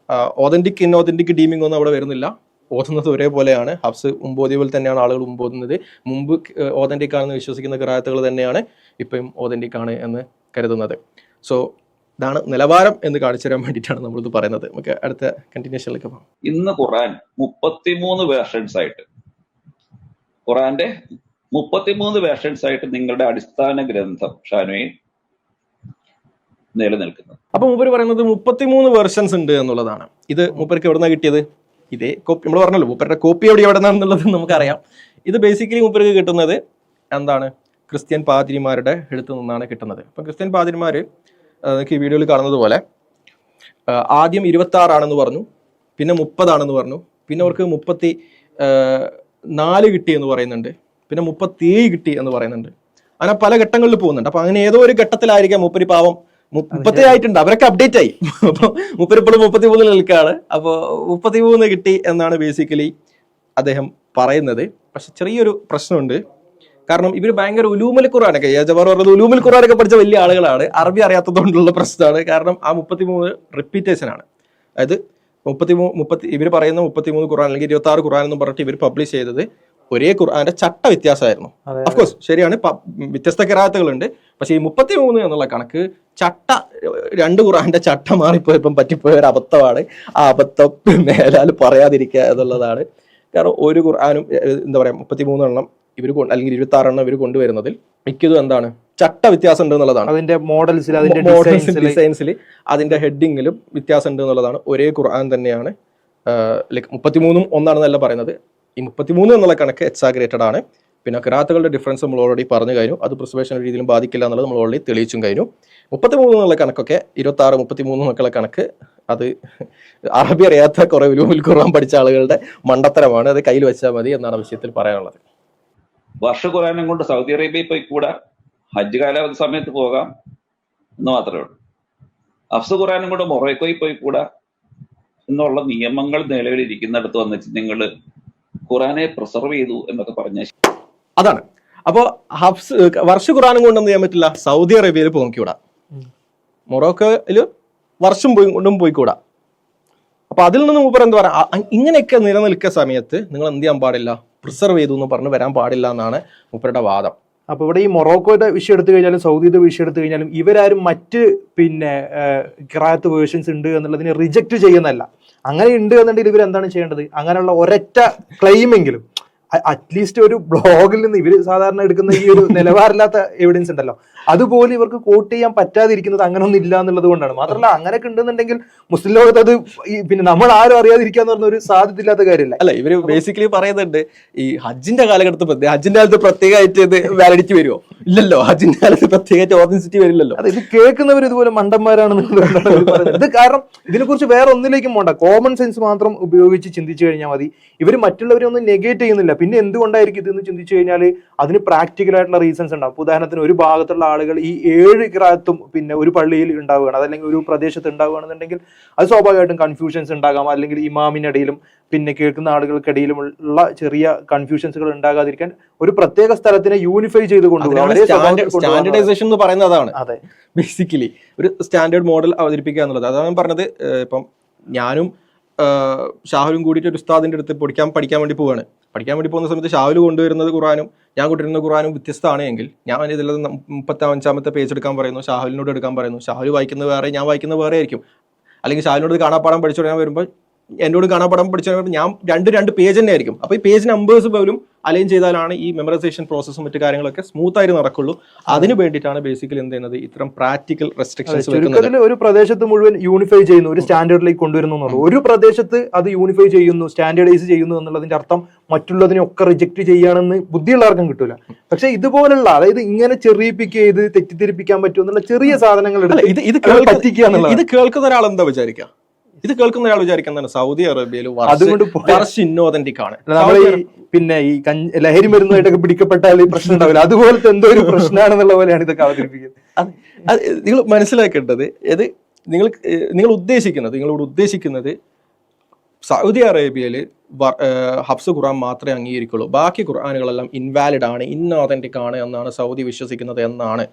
ഓതന്റിക് ഇൻഓതന്റിക് ഡീമിംഗ് ഒന്നും അവിടെ വരുന്നില്ല. ഓതുന്നത് ഒരേപോലെയാണ്. ഹഫ്സ് മുമ്പോതിയ പോലെ തന്നെയാണ് ആളുകൾ മുമ്പോതുന്നത്. മുമ്പ് ഓതന്റിക് ആണെന്ന് വിശ്വസിക്കുന്ന ഖിറാഅത്തുകൾ തന്നെയാണ് ഇപ്പം ഓതന്റിക് ആണ് എന്ന് കരുതുന്നത്. സോ ഇതാണ് നിലവാരം എന്ന് കാണിച്ചു തരാൻ വേണ്ടിയിട്ടാണ് നമ്മളിത് പറയുന്നത്. നമുക്ക് അടുത്ത കണ്ടിന്യൂഷനിലേക്ക് പോകാം. ഇന്ന് ഖുർആൻ 33 വേർഷൻസ് ആയിട്ട്, ഖുർആന്റെ 33 വേർഷൻസ് ആയിട്ട് നിങ്ങളുടെ അടിസ്ഥാന ഗ്രന്ഥം ഷാനുവെ നിലനിൽക്കുന്നത്. അപ്പൊ മൂപ്പര് പറയുന്നത് 33 വേർഷൻസ് ഉണ്ട് എന്നുള്ളതാണ്. ഇത് മൂപ്പർക്ക് എവിടെ നിന്നാണ് കിട്ടിയത്? ഇതേ കോപ്പി നമ്മൾ പറഞ്ഞല്ലോ, മൂപ്പരുടെ കോപ്പി എവിടെ നിന്നാണെന്നുള്ളത് നമുക്കറിയാം. ഇത് ബേസിക്കലി മൂപ്പർക്ക് കിട്ടുന്നത് എന്താണ്? ക്രിസ്ത്യൻ പാതിരിമാരുടെ അടുത്ത് നിന്നാണ് കിട്ടുന്നത്. അപ്പം ക്രിസ്ത്യൻ പാതിരിമാർ ഈ വീഡിയോയിൽ കാണുന്നത് പോലെ ആദ്യം 26 ആണെന്ന് പറഞ്ഞു, പിന്നെ 30 ആണെന്ന് പറഞ്ഞു, പിന്നെ അവർക്ക് 34 കിട്ടി എന്ന് പറയുന്നുണ്ട്, പിന്നെ 37 കിട്ടി എന്ന് പറയുന്നുണ്ട്. അങ്ങനെ പല ഘട്ടങ്ങളിൽ പോകുന്നുണ്ട്. അപ്പൊ അങ്ങനെ ഏതോ ഒരു ഘട്ടത്തിലായിരിക്കാം മൂപ്പര് പാവം 30 ആയിട്ടുണ്ട്, അവരൊക്കെ അപ്ഡേറ്റ് ആയി. അപ്പൊ മൂപ്പര് ഇപ്പോഴും 33 നിൽക്കുകയാണ്. അപ്പോൾ 33 കിട്ടി എന്നാണ് ബേസിക്കലി അദ്ദേഹം പറയുന്നത്. പക്ഷെ ചെറിയൊരു പ്രശ്നമുണ്ട്. കാരണം ഇവർ ഭയങ്കര ഉലൂമുൽ ഖുർആനൊക്കെ, ജബാർ പറഞ്ഞത് ഉലൂമുൽ ഖുർആനൊക്കെ പഠിച്ച വലിയ ആളുകളാണ്. അറബി അറിയാത്തതുകൊണ്ടുള്ള പ്രശ്നമാണ്. കാരണം ആ 33 റിപ്പീറ്റേഷൻ ആണ്. അതായത് 30 ഇവർ പറയുന്ന 33 ഖുർആൻ അല്ലെങ്കിൽ 26 ഖുർആൻ എന്ന് പറഞ്ഞിട്ട് ഇവർ പബ്ലിഷ് ചെയ്തത് ഒരേ ഖുർആന്റെ ചട്ട വ്യത്യാസമായിരുന്നു. അഫ്കോഴ്സ് ശരിയാണ്, വ്യത്യസ്ത ഖിറാഅത്തുകളുണ്ട്. പക്ഷെ ഈ 33 എന്നുള്ള കണക്ക് ചട്ട 2 ഖുർആന്റെ ചട്ട മാറിപ്പോയപ്പം പറ്റിപ്പോയ ഒരു അബദ്ധമാണ്. ആ അബദ്ധം മേലാൽ പറയാതിരിക്കുക എന്നുള്ളതാണ്. കാരണം ഒരു ഖുർആനും എന്താ പറയാ 33 എണ്ണം ഇവർ അല്ലെങ്കിൽ 26 എണ്ണം ഇവർ കൊണ്ടുവരുന്നതിൽ മിക്കതും എന്താണ് ചട്ട വ്യത്യാസം ഉണ്ട് എന്നുള്ളതാണ്. അതിന്റെ മോഡൽസിൽ, ഡിസൈൻസിൽ, അതിന്റെ ഹെഡിങ്ങിലും വ്യത്യാസം ഉണ്ട് എന്നുള്ളതാണ്. ഒരേ ഖുർആൻ തന്നെയാണ്. ലൈക്ക് 33 ഒന്നാണെന്നല്ല പറയുന്നത്. ഈ 33 എന്നുള്ള കണക്ക് എക്സാഗ്രേറ്റഡ് ആണ്. പിന്നെ ഖിറാഅത്തുകളുടെ ഡിഫറൻസ് നമ്മൾ ഓൾറെഡി പറഞ്ഞു കഴിഞ്ഞു. അത് പ്രിസർവേഷൻ രീതിയിലും ബാധിക്കില്ല എന്നുള്ളത് നമ്മൾ ഓൾറെഡി തെളിയിച്ചും കഴിഞ്ഞു. 33 എന്നുള്ള കണക്കൊക്കെ 26, 33 എന്നുള്ള കണക്ക് അത് അറബി അറിയാത്ത കുറെ ഉലൂമുൽ ഖുർആൻ പഠിച്ച ആളുകളുടെ മണ്ടത്തരമാണ്. അത് കയ്യിൽ വെച്ചാൽ മതി എന്നാണ് വിഷയത്തിൽ പറയാനുള്ളത്. വർഷ ഖുർആനും കൊണ്ട് സൗദി അറേബ്യയിൽ പോയി കൂടാ, ഹജ്ജ് കാലാവധി സമയത്ത് പോകാം എന്ന് മാത്രമേ ഉള്ളൂ. ഹഫ്സ് ഖുർആനും കൊണ്ട് മൊറോക്കോയിൽ പോയി കൂടാ എന്നുള്ള നിയമങ്ങൾ നിലവിലിരിക്കുന്നിടത്ത് വന്നിട്ട് നിങ്ങൾ ഖുർആനെ പ്രിസർവ് ചെയ്തു എന്നൊക്കെ പറഞ്ഞ അതാണ്. അപ്പോൾ വർഷ ഖുർആനും കൊണ്ടൊന്നും ചെയ്യാൻ പറ്റില്ല. സൗദി അറേബ്യയിൽ പോയിക്കൂടാ, മൊറോക്കോയിൽ വർഷം കൊണ്ടും പോയിക്കൂടാ. അപ്പൊ അതിൽ നിന്ന് മൂപ്പർ എന്താ പറയാ, ഇങ്ങനെയൊക്കെ നിലനിൽക്കുന്ന സമയത്ത് നിങ്ങൾ എന്ത് ചെയ്യാൻ പാടില്ല, പ്രിസർവ് ചെയ്തു എന്ന് പറഞ്ഞ് വരാൻ പാടില്ല എന്നാണ് മൂപ്പരുടെ വാദം. അപ്പൊ ഇവിടെ ഈ മൊറോക്കോയുടെ വിഷയം എടുത്തു കഴിഞ്ഞാലും സൗദിയുടെ വിഷയം എടുത്തു കഴിഞ്ഞാലും ഇവരാരും മറ്റ് ഖിറാഅത്ത് വേർഷൻസ് ഉണ്ട് എന്നുള്ളതിനെ റിജക്ട് ചെയ്യുന്നല്ല. അങ്ങനെ ഉണ്ട് എന്നുണ്ടെങ്കിൽ ഇവരെന്താണ് ചെയ്യേണ്ടത്? അങ്ങനെയുള്ള ഒരൊറ്റ ക്ലെയിമെങ്കിലും അറ്റ്ലീസ്റ്റ് ഒരു ബ്ലോഗിൽ നിന്ന് ഇവർ സാധാരണ എടുക്കുന്ന ഈ ഒരു നിലവാരമില്ലാത്ത എവിഡൻസ് ഉണ്ടല്ലോ, അതുപോലെ ഇവർക്ക് കോട്ട് ചെയ്യാൻ പറ്റാതിരിക്കുന്നത് അങ്ങനെ ഒന്നും ഇല്ല എന്നുള്ളത് കൊണ്ടാണ്. മാത്രമല്ല അങ്ങനെയൊക്കെ ഉണ്ടെന്നുണ്ടെങ്കിൽ മുസ്ലിം ലോകത്ത് അത് പിന്നെ നമ്മൾ ആരും അറിയാതിരിക്കാന്ന് പറഞ്ഞ ഒരു സാധ്യതയില്ലാത്ത കാര്യമല്ല. അല്ല, ഇവര് ബേസിക്കലി പറയുന്നുണ്ട് ഈ ഹജ്ജിന്റെ കാലഘട്ടത്തിൽ ഹജ്ജിന്റെ കാലത്ത് പ്രത്യേകമായിട്ട് ഇത് വാലിഡിറ്റി വരുമോ? ഇല്ലല്ലോ. ഹജ്ജിന്റെ കാലത്ത് പ്രത്യേകമായിട്ട് ഓതൻസിറ്റി വരില്ലല്ലോ. അത് ഇത് കേൾക്കുന്നവർ ഇതുപോലെ മണ്ടന്മാരാണെന്നുള്ളതാണ് പറയുന്നത്. ഇത് കാരണം ഇതിനെക്കുറിച്ച് വേറെ ഒന്നിലേക്കും പോണ്ട, കോമൺ സെൻസ് മാത്രം ഉപയോഗിച്ച് ചിന്തിച്ചു കഴിഞ്ഞാൽ മതി. ഇവർ മറ്റുള്ളവരെ ഒന്നും നെഗേറ്റ് ചെയ്യുന്നില്ല. പിന്നെ എന്തുകൊണ്ടായിരിക്കും ഇതെന്ന് ചിന്തിച്ചു കഴിഞ്ഞാൽ അതിന് പ്രാക്ടിക്കൽ ആയിട്ടുള്ള റീസൺസ് ഉണ്ടാവും. ഉദാഹരണത്തിന് ഒരു ഭാഗത്തുള്ള ആളുകൾ ഈ 7 ഖിറാഅത്തും പിന്നെ ഒരു പള്ളിയിൽ ഉണ്ടാവുകയാണ്, അതല്ലെങ്കിൽ ഒരു പ്രദേശത്ത് ഉണ്ടാവുകയാണെന്നുണ്ടെങ്കിൽ അത് സ്വാഭാവികമായിട്ടും കൺഫ്യൂഷൻസ് ഉണ്ടാകാം. അല്ലെങ്കിൽ ഇമാമിനിടയിലും പിന്നെ കേൾക്കുന്ന ആളുകൾക്കിടയിലും ഉള്ള ചെറിയ കൺഫ്യൂഷൻസുകൾ ഉണ്ടാകാതിരിക്കാൻ ഒരു പ്രത്യേക സ്ഥലത്തിനെ യൂണിഫൈ ചെയ്ത് സ്റ്റാൻഡർഡൈസേഷൻ എന്ന് പറയുന്നത് അതാണ്. അതെ, ബേസിക്കലി ഒരു സ്റ്റാൻഡേർഡ് മോഡൽ അവതരിപ്പിക്കുക എന്നുള്ളത്. അതാണ് ഞാൻ പറഞ്ഞത്. ഇപ്പം ഞാനും ഷാഹുലും കൂടിയിട്ട് ഒരു ഉസ്താദിന്റെ അടുത്ത് പഠിക്കാൻ വേണ്ടി പോവുകയാണ്. പഠിക്കാൻ വേണ്ടി പോകുന്ന സമയത്ത് ഷാഹുൽ കൊണ്ടുവരുന്നത് ഖുറാനും ഞാൻ കൊണ്ടുവരുന്ന ഖുറാനും വ്യത്യസ്തമാണ് എങ്കിൽ ഞാൻ ഇതിൽ 35-ാമത്തെ പേജ് എടുക്കാൻ പറയുന്നു, ഷാഹുലിനോട് എടുക്കാൻ പറയുന്നു. ഷാഹുൽ വായിക്കുന്നത് വേറെ, ഞാൻ വായിക്കുന്നത് വേറെ ആയിരിക്കും. അല്ലെങ്കിൽ ഷാഹുലിനോട് കാണാപ്പാടം പഠിച്ചു ഞാൻ വരുമ്പോൾ എന്നോട് കാണാപ്പാടം പഠിച്ചു ഞാൻ രണ്ട് പേജ് തന്നെ ആയിരിക്കും. അപ്പോൾ ഈ പേജ് നമ്പേഴ്സ് പോലും അലൈൻ ചെയ്താലാണ് ഈ മെമ്മറൈസേഷൻ പ്രോസസ്സും മറ്റു കാര്യങ്ങളൊക്കെ സ്മൂത്ത് ആയിട്ട് നടക്കുള്ളൂ. അതിന് വേണ്ടിയിട്ടാണ് ബേസിക്കലി എന്ത് ചെയ്യുന്നത്, ഇത്തരം പ്രാക്ടിക്കൽ റെസ്ട്രിക്ഷൻസ് വെക്കുന്നത്. ഒരു പ്രദേശത്ത് മുഴുവൻ യൂണിഫൈ ചെയ്യുന്നു, ഒരു സ്റ്റാൻഡേർഡിലേക്ക് കൊണ്ടുവരുന്നു എന്നുള്ളൂ. ഒരു പ്രദേശത്ത് അത് യൂണിഫൈ ചെയ്യുന്നു, സ്റ്റാൻഡേർഡൈസ് ചെയ്യുന്നു എന്നുള്ളതിന്റെ അർത്ഥം മറ്റുള്ളതിനൊക്കെ റിജക്ട് ചെയ്യാണെന്ന് ബുദ്ധിയുള്ളവർക്കും കിട്ടൂല. പക്ഷെ ഇതുപോലുള്ള, അതായത് ഇങ്ങനെ ചെറിയിപ്പിക്കുക ചെയ്ത് തെറ്റിദ്ധരിപ്പിക്കാൻ പറ്റുമെന്നുള്ള ചെറിയ സാധനങ്ങൾ ഇത് കേൾക്കുന്ന ഒരാൾ എന്താ വിചാരിക്കുക? ഇത് കേൾക്കുന്ന ഒരാൾ വിചാരിക്കുന്നതാണ് സൗദി അറേബ്യയിൽ ഇന്നോതന്റിക് ആണ്. പിന്നെ ഈ ലഹരി മരുന്നുമായിട്ടൊക്കെ പിടിക്കപ്പെട്ടാൽ പ്രശ്നം ഉണ്ടാവില്ല, അതുപോലത്തെ എന്തോ ഒരു പ്രശ്നമാണെന്നുള്ള പോലെയാണ് ഇതൊക്കെ അവതരിപ്പിക്കുന്നത്. നിങ്ങൾ മനസ്സിലാക്കേണ്ടത് നിങ്ങളോട് ഉദ്ദേശിക്കുന്നത് സൗദി അറേബ്യയിൽ ഹഫ്സ് ഖുർആൻ മാത്രമേ അംഗീകരിക്കുള്ളൂ, ബാക്കി ഖുർആനുകളെല്ലാം ഇൻവാലിഡ് ആണ്, ഇന്നോതന്റിക് ആണ് എന്നാണ് സൗദി വിശ്വസിക്കുന്നത് എന്നാണ്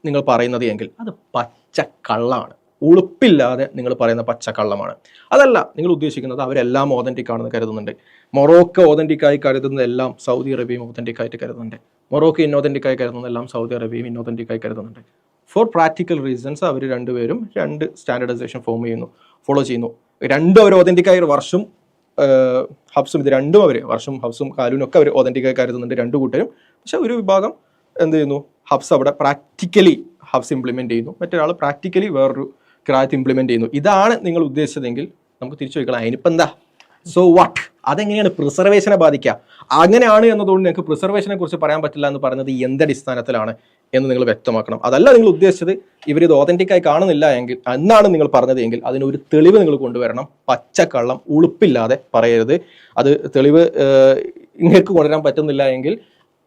നിങ്ങൾ പറയുന്നത് എങ്കിൽ അത് പച്ചക്കള്ളാണ്. ഉളുപ്പില്ലാതെ നിങ്ങൾ പറയുന്ന പച്ചക്കള്ളമാണ്. അതല്ല നിങ്ങൾ ഉദ്ദേശിക്കുന്നത് അവരെല്ലാം ഓതന്റിക് ആണെന്ന് കരുതുന്നുണ്ട്. മൊറോക്കോ ഓതന്റിക്കായി കരുതുന്നതെല്ലാം സൗദി അറേബ്യയും ഓതന്റിക് ആയിട്ട് കരുതുന്നുണ്ട്. മൊറോക്കോ ഇന്നോതന്റിക്കായി കരുതുന്നതെല്ലാം സൗദി അറേബ്യയും ഇന്നോതന്റിക്കായി കരുതുന്നുണ്ട്. ഫോർ പ്രാക്ടിക്കൽ റീസൺസ് അവർ രണ്ടുപേരും 2 സ്റ്റാൻഡർഡൈസേഷൻ ഫോളോ ചെയ്യുന്നു. രണ്ടും അവർ ഒതന്റിക്കായ വർഷും ഹബ്സും, ഇത് രണ്ടും അവർ വർഷും ഹബ്സും കാലൂനും ഒക്കെ അവർ ഒതന്റിക്കായി കരുതുന്നുണ്ട് 2 കൂട്ടരും. പക്ഷെ ഒരു വിഭാഗം എന്ത് ചെയ്യുന്നു, ഹബ്സ് അവിടെ പ്രാക്ടിക്കലി ഹബ്സ് ഇംപ്ലിമെന്റ് ചെയ്യുന്നു, മറ്റൊരാൾ പ്രാക്ടിക്കലി വേറൊരു ഖിറാഅത്ത് ഇംപ്ലിമെന്റ് ചെയ്യുന്നു. ഇതാണ് നിങ്ങൾ ഉദ്ദേശിച്ചതെങ്കിൽ നമുക്ക് തിരിച്ചു ചോദിക്കണം, അതിനിപ്പോൾ എന്താ, സോ വാട്ട്? അതെങ്ങനെയാണ് പ്രിസർവേഷനെ ബാധിക്കുക? അങ്ങനെയാണ് എന്നതുകൊണ്ട് നിങ്ങൾക്ക് പ്രിസർവേഷനെ കുറിച്ച് പറയാൻ പറ്റില്ല എന്ന് പറയുന്നത് എന്തടിസ്ഥാനത്തിലാണ് എന്ന് നിങ്ങൾ വ്യക്തമാക്കണം. അതല്ല നിങ്ങൾ ഉദ്ദേശിച്ചത് ഇവരിത് ഓതന്റിക്കായി കാണുന്നില്ല എങ്കിൽ, എന്നാണ് നിങ്ങൾ പറഞ്ഞത് എങ്കിൽ അതിനൊരു തെളിവ് നിങ്ങൾ കൊണ്ടുവരണം. പച്ചക്കള്ളം ഉളുപ്പില്ലാതെ പറയരുത്. അത് തെളിവ് നിങ്ങൾക്ക് കൊണ്ടുവരാൻ പറ്റുന്നില്ല എങ്കിൽ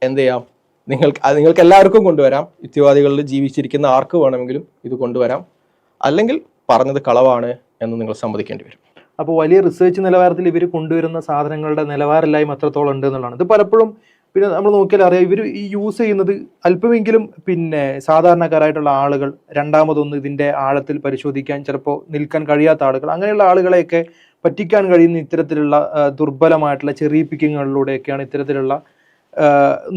എന്ത് ചെയ്യാം, നിങ്ങൾക്ക് എല്ലാവർക്കും കൊണ്ടുവരാം. യുക്തിവാദികളിൽ ജീവിച്ചിരിക്കുന്ന ആർക്ക് വേണമെങ്കിലും ഇത് കൊണ്ടുവരാം. അല്ലെങ്കിൽ പറഞ്ഞത് കളവാണ് എന്ന് നിങ്ങൾ സമ്മതിക്കേണ്ടി വരും. അപ്പോൾ വലിയ റിസർച്ച് നിലവാരത്തിൽ ഇവർ കൊണ്ടുവരുന്ന സാധനങ്ങളുടെ നിലവാരമില്ലായ്മ എത്രത്തോളം ഉണ്ട് എന്നുള്ളതാണ്. ഇത് പലപ്പോഴും പിന്നെ നമ്മൾ നോക്കിയാൽ അറിയാം, ഇവർ ഈ യൂസ് ചെയ്യുന്നത് അല്പമെങ്കിലും പിന്നെ സാധാരണക്കാരായിട്ടുള്ള ആളുകൾ, രണ്ടാമതൊന്ന് ഇതിൻ്റെ ആഴത്തിൽ പരിശോധിക്കാൻ ചിലപ്പോൾ നിൽക്കാൻ കഴിയാത്ത ആളുകൾ, അങ്ങനെയുള്ള ആളുകളെയൊക്കെ പറ്റിക്കാൻ കഴിയുന്ന ഇത്തരത്തിലുള്ള ദുർബലമായിട്ടുള്ള ചെറിയ പിക്കിങ്ങുകളിലൂടെയൊക്കെയാണ് ഇത്തരത്തിലുള്ള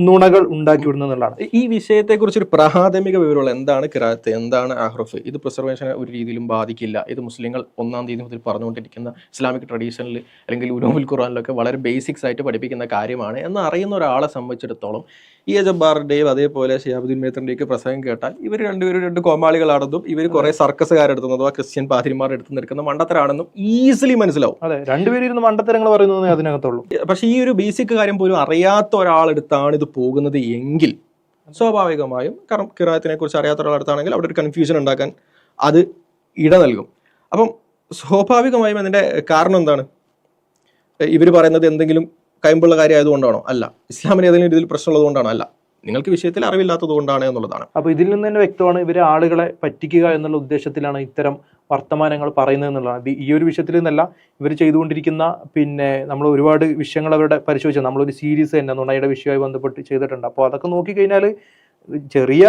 നുണകൾ ഉണ്ടാക്കി വിടുന്നതാണ്. ഈ വിഷയത്തെക്കുറിച്ച് ഒരു പ്രാഥമിക വിവരമുള്ള എന്താണ് ഖിറാഅത്ത്, എന്താണ് അഹ്റഫ്, ഇത് പ്രിസർവേഷനെ ഒരു രീതിയിലും ബാധിക്കില്ല. ഇത് മുസ്ലിങ്ങൾ 1-ാം തീയതി മുതൽ പറഞ്ഞുകൊണ്ടിരിക്കുന്ന ഇസ്ലാമിക് ട്രഡീഷനിൽ അല്ലെങ്കിൽ ഉലൂമുൽ ഖുർആനിലൊക്കെ വളരെ ബേസിക്സ് ആയിട്ട് പഠിപ്പിക്കുന്ന കാര്യമാണ് എന്ന് അറിയുന്ന ഒരാളെ സംബന്ധിച്ചിടത്തോളം ഈ ജബ്ബാറിൻ്റെയും അതേപോലെ ഷിഹാബുദ്ദീൻ മേത്തറിൻ്റെയൊക്കെ പ്രസംഗം കേട്ടാൽ ഇവർ രണ്ടുപേരും 2 കോമാളികളാണെന്നും ഇവർ കുറേ സർക്കസുകാരെടുത്തും അഥവാ ക്രിസ്ത്യൻ പാതിരിമാർ എടുത്തു നിൽക്കുന്ന മണ്ടത്തരാണെന്നും ഈസിലി മനസ്സിലാവും. അതെ, രണ്ടുപേരും ഇരുന്ന് മണ്ടത്തരങ്ങൾ പറയുന്നത് അതിനകത്തുള്ളൂ. പക്ഷേ ഈ ഒരു ബേസിക് കാര്യം പോലും അറിയാത്ത ഒരാളെടുത്താണ് ഇത് പോകുന്നത് എങ്കിൽ സ്വാഭാവികമായും, കാരണം ഖിറാഅത്തിനെ കുറിച്ച് അറിയാത്ത ഒരാളെടുത്താണെങ്കിൽ അവിടെ ഒരു കൺഫ്യൂഷൻ ഉണ്ടാക്കാൻ അത് ഇട നൽകും. അപ്പം സ്വാഭാവികമായും അതിൻ്റെ കാരണം എന്താണ്? ഇവർ പറയുന്നത് എന്തെങ്കിലും കയമ്പുള്ള കാര്യം ആയതുകൊണ്ടാണോ? അല്ല. ഇസ്ലാമിന് ഏതെങ്കിലും രീതിയിൽ പ്രശ്നമുള്ളത് കൊണ്ടാണോ? അല്ല. നിങ്ങൾക്ക് വിഷയത്തിൽ അറിവില്ലാത്തത് കൊണ്ടാണ് എന്നുള്ളതാണ്. അപ്പോൾ ഇതിൽ നിന്ന് തന്നെ വ്യക്തമാണ് ഇവർ ആളുകളെ പറ്റിക്കുക എന്നുള്ള ഉദ്ദേശത്തിലാണ് ഇത്തരം വർത്തമാനങ്ങൾ പറയുന്നത് എന്നുള്ളതാണ്. ഈ ഒരു വിഷയത്തിൽ നിന്നല്ല, ഇവർ ചെയ്തുകൊണ്ടിരിക്കുന്ന പിന്നെ നമ്മൾ ഒരുപാട് വിഷയങ്ങൾ അവരുടെ പരിശോധിച്ചാൽ നമ്മളൊരു സീരീസ് തന്നെ നുണയുടെ വിഷയവുമായി ബന്ധപ്പെട്ട് ചെയ്തിട്ടുണ്ട്. അപ്പോൾ അതൊക്കെ നോക്കിക്കഴിഞ്ഞാൽ ചെറിയ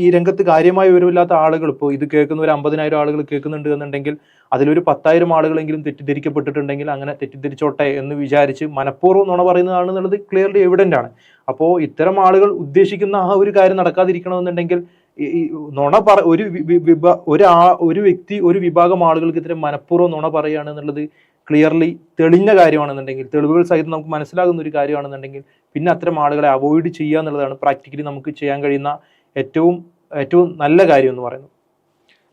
ഈ രംഗത്ത് കാര്യമായി വിവരമില്ലാത്ത ആളുകൾ, ഇപ്പോൾ ഇത് കേൾക്കുന്ന ഒരു 50,000 ആളുകൾ കേൾക്കുന്നുണ്ട് എന്നുണ്ടെങ്കിൽ അതിലൊരു 10,000 ആളുകളെങ്കിലും തെറ്റിദ്ധരിക്കപ്പെട്ടിട്ടുണ്ടെങ്കിൽ അങ്ങനെ തെറ്റിദ്ധരിച്ചോട്ടെ എന്ന് വിചാരിച്ച് മനഃപൂർവ്വം നുണ പറയുന്നതാണെന്നുള്ളത് ക്ലിയർലി എവിഡൻ്റ് ആണ്. അപ്പോൾ ഇത്തരം ആളുകൾ ഉദ്ദേശിക്കുന്ന ആ ഒരു കാര്യം നടക്കാതിരിക്കണമെന്നുണ്ടെങ്കിൽ ഈ നുണ ഒരു വ്യക്തി, ഒരു വിഭാഗം ആളുകൾക്ക് ഇത്തരം മനഃപൂർവ്വം നുണ പറയുകയാണ് എന്നുള്ളത് ക്ലിയർലി തെളിഞ്ഞ കാര്യമാണെന്നുണ്ടെങ്കിൽ, തെളിവുകൾ സഹിതം നമുക്ക് മനസ്സിലാകുന്ന ഒരു കാര്യമാണെന്നുണ്ടെങ്കിൽ പിന്നെ അത്തരം ആളുകളെ അവോയ്ഡ് ചെയ്യുക എന്നുള്ളതാണ് പ്രാക്ടിക്കലി നമുക്ക് ചെയ്യാൻ കഴിയുന്ന ഏറ്റവും നല്ല കാര്യം എന്ന് പറയുന്നത്.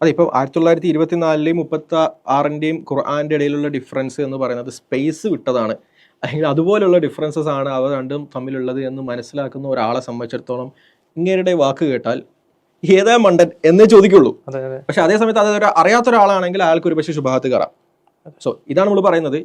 അതെ, ഇപ്പോൾ 1924-ലെയും 36-ൻ്റെയും ഖുർആൻ്റെ ഇടയിലുള്ള ഡിഫറൻസ് എന്ന് പറയുന്നത് സ്പേസ് വിട്ടതാണ്, അല്ലെങ്കിൽ അതുപോലുള്ള ഡിഫറൻസസ് ആണ് അവ രണ്ടും തമ്മിലുള്ളത് എന്ന് മനസ്സിലാക്കുന്ന ഒരാളെ സംബന്ധിച്ചിടത്തോളം ഇങ്ങേരുടെ വാക്ക് കേട്ടാൽ ഏതാ മണ്ടൻ എന്നേ ചോദിക്കുള്ളൂ. പക്ഷെ അതേ സമയത്ത് അത് അറിയാത്ത ഒരാളാണെങ്കിൽ അയാൾക്ക് ഒരു പക്ഷേ ശുഭാഹത്ത് കയറാം. സോ ഇതാണ് നമ്മൾ പറയുന്നത്.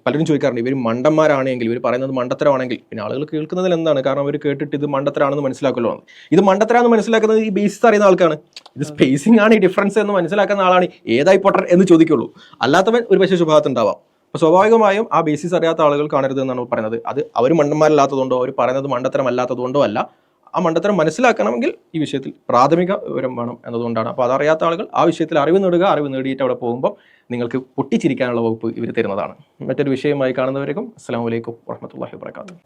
പലരും ചോദിക്കാറുണ്ട്, ഇവർ മണ്ടന്മാരാണെങ്കിൽ, ഇവർ പറയുന്നത് മണ്ടത്തരമാണെങ്കിൽ പിന്നെ ആളുകൾ കേൾക്കുന്നതിൽ എന്താണ്? കാരണം അവർ കേട്ടിട്ട് ഇത് മണ്ടത്തരാണെന്ന് മനസ്സിലാക്കുമല്ലോ. ഇത് മണ്ടത്തരാണെന്ന് മനസ്സിലാക്കുന്നത് ഈ ബേസിസ് അറിയുന്ന ആൾക്കാണ്. ഇത് സ്പേസിംഗ് ആണ് ഈ ഡിഫറൻസ് എന്ന് മനസ്സിലാക്കുന്ന ആളാണ് ഏതായി പൊട്ടർ എന്ന് ചോദിക്കുള്ളൂ. അല്ലാത്തവൻ ഒരു പക്ഷേ ശുഭാഹത്ത് ഉണ്ടാവാം. അപ്പോൾ സ്വാഭാവികമായും ആ ബേസിസ് അറിയാത്ത ആളുകൾ കാണരുത് എന്നാണ് പറയുന്നത്. അത് അവർ മണ്ടന്മാരല്ലാത്തതുകൊണ്ടോ അവർ പറയുന്നത് മണ്ടത്തരം അല്ലാത്തതുകൊണ്ടോ അല്ല. ആ മണ്ടത്തരം മനസ്സിലാക്കണമെങ്കിൽ ഈ വിഷയത്തിൽ പ്രാഥമിക വിവരം വേണം എന്നതുകൊണ്ടാണ്. അപ്പോൾ അതറിയാത്ത ആളുകൾ ആ വിഷയത്തിൽ അറിവ് നേടുക. അറിവ് നേടിയിട്ട് അവിടെ പോകുമ്പോൾ നിങ്ങൾക്ക് പൊട്ടിച്ചിരിക്കാനുള്ള വകുപ്പ് ഇവർ തരുന്നതാണ്. മറ്റൊരു വിഷയമായി കാണുന്നവരേക്കും അസ്സലാമു അലൈക്കും വറഹ്മത്തുള്ളാഹി വബറകാതുഹു.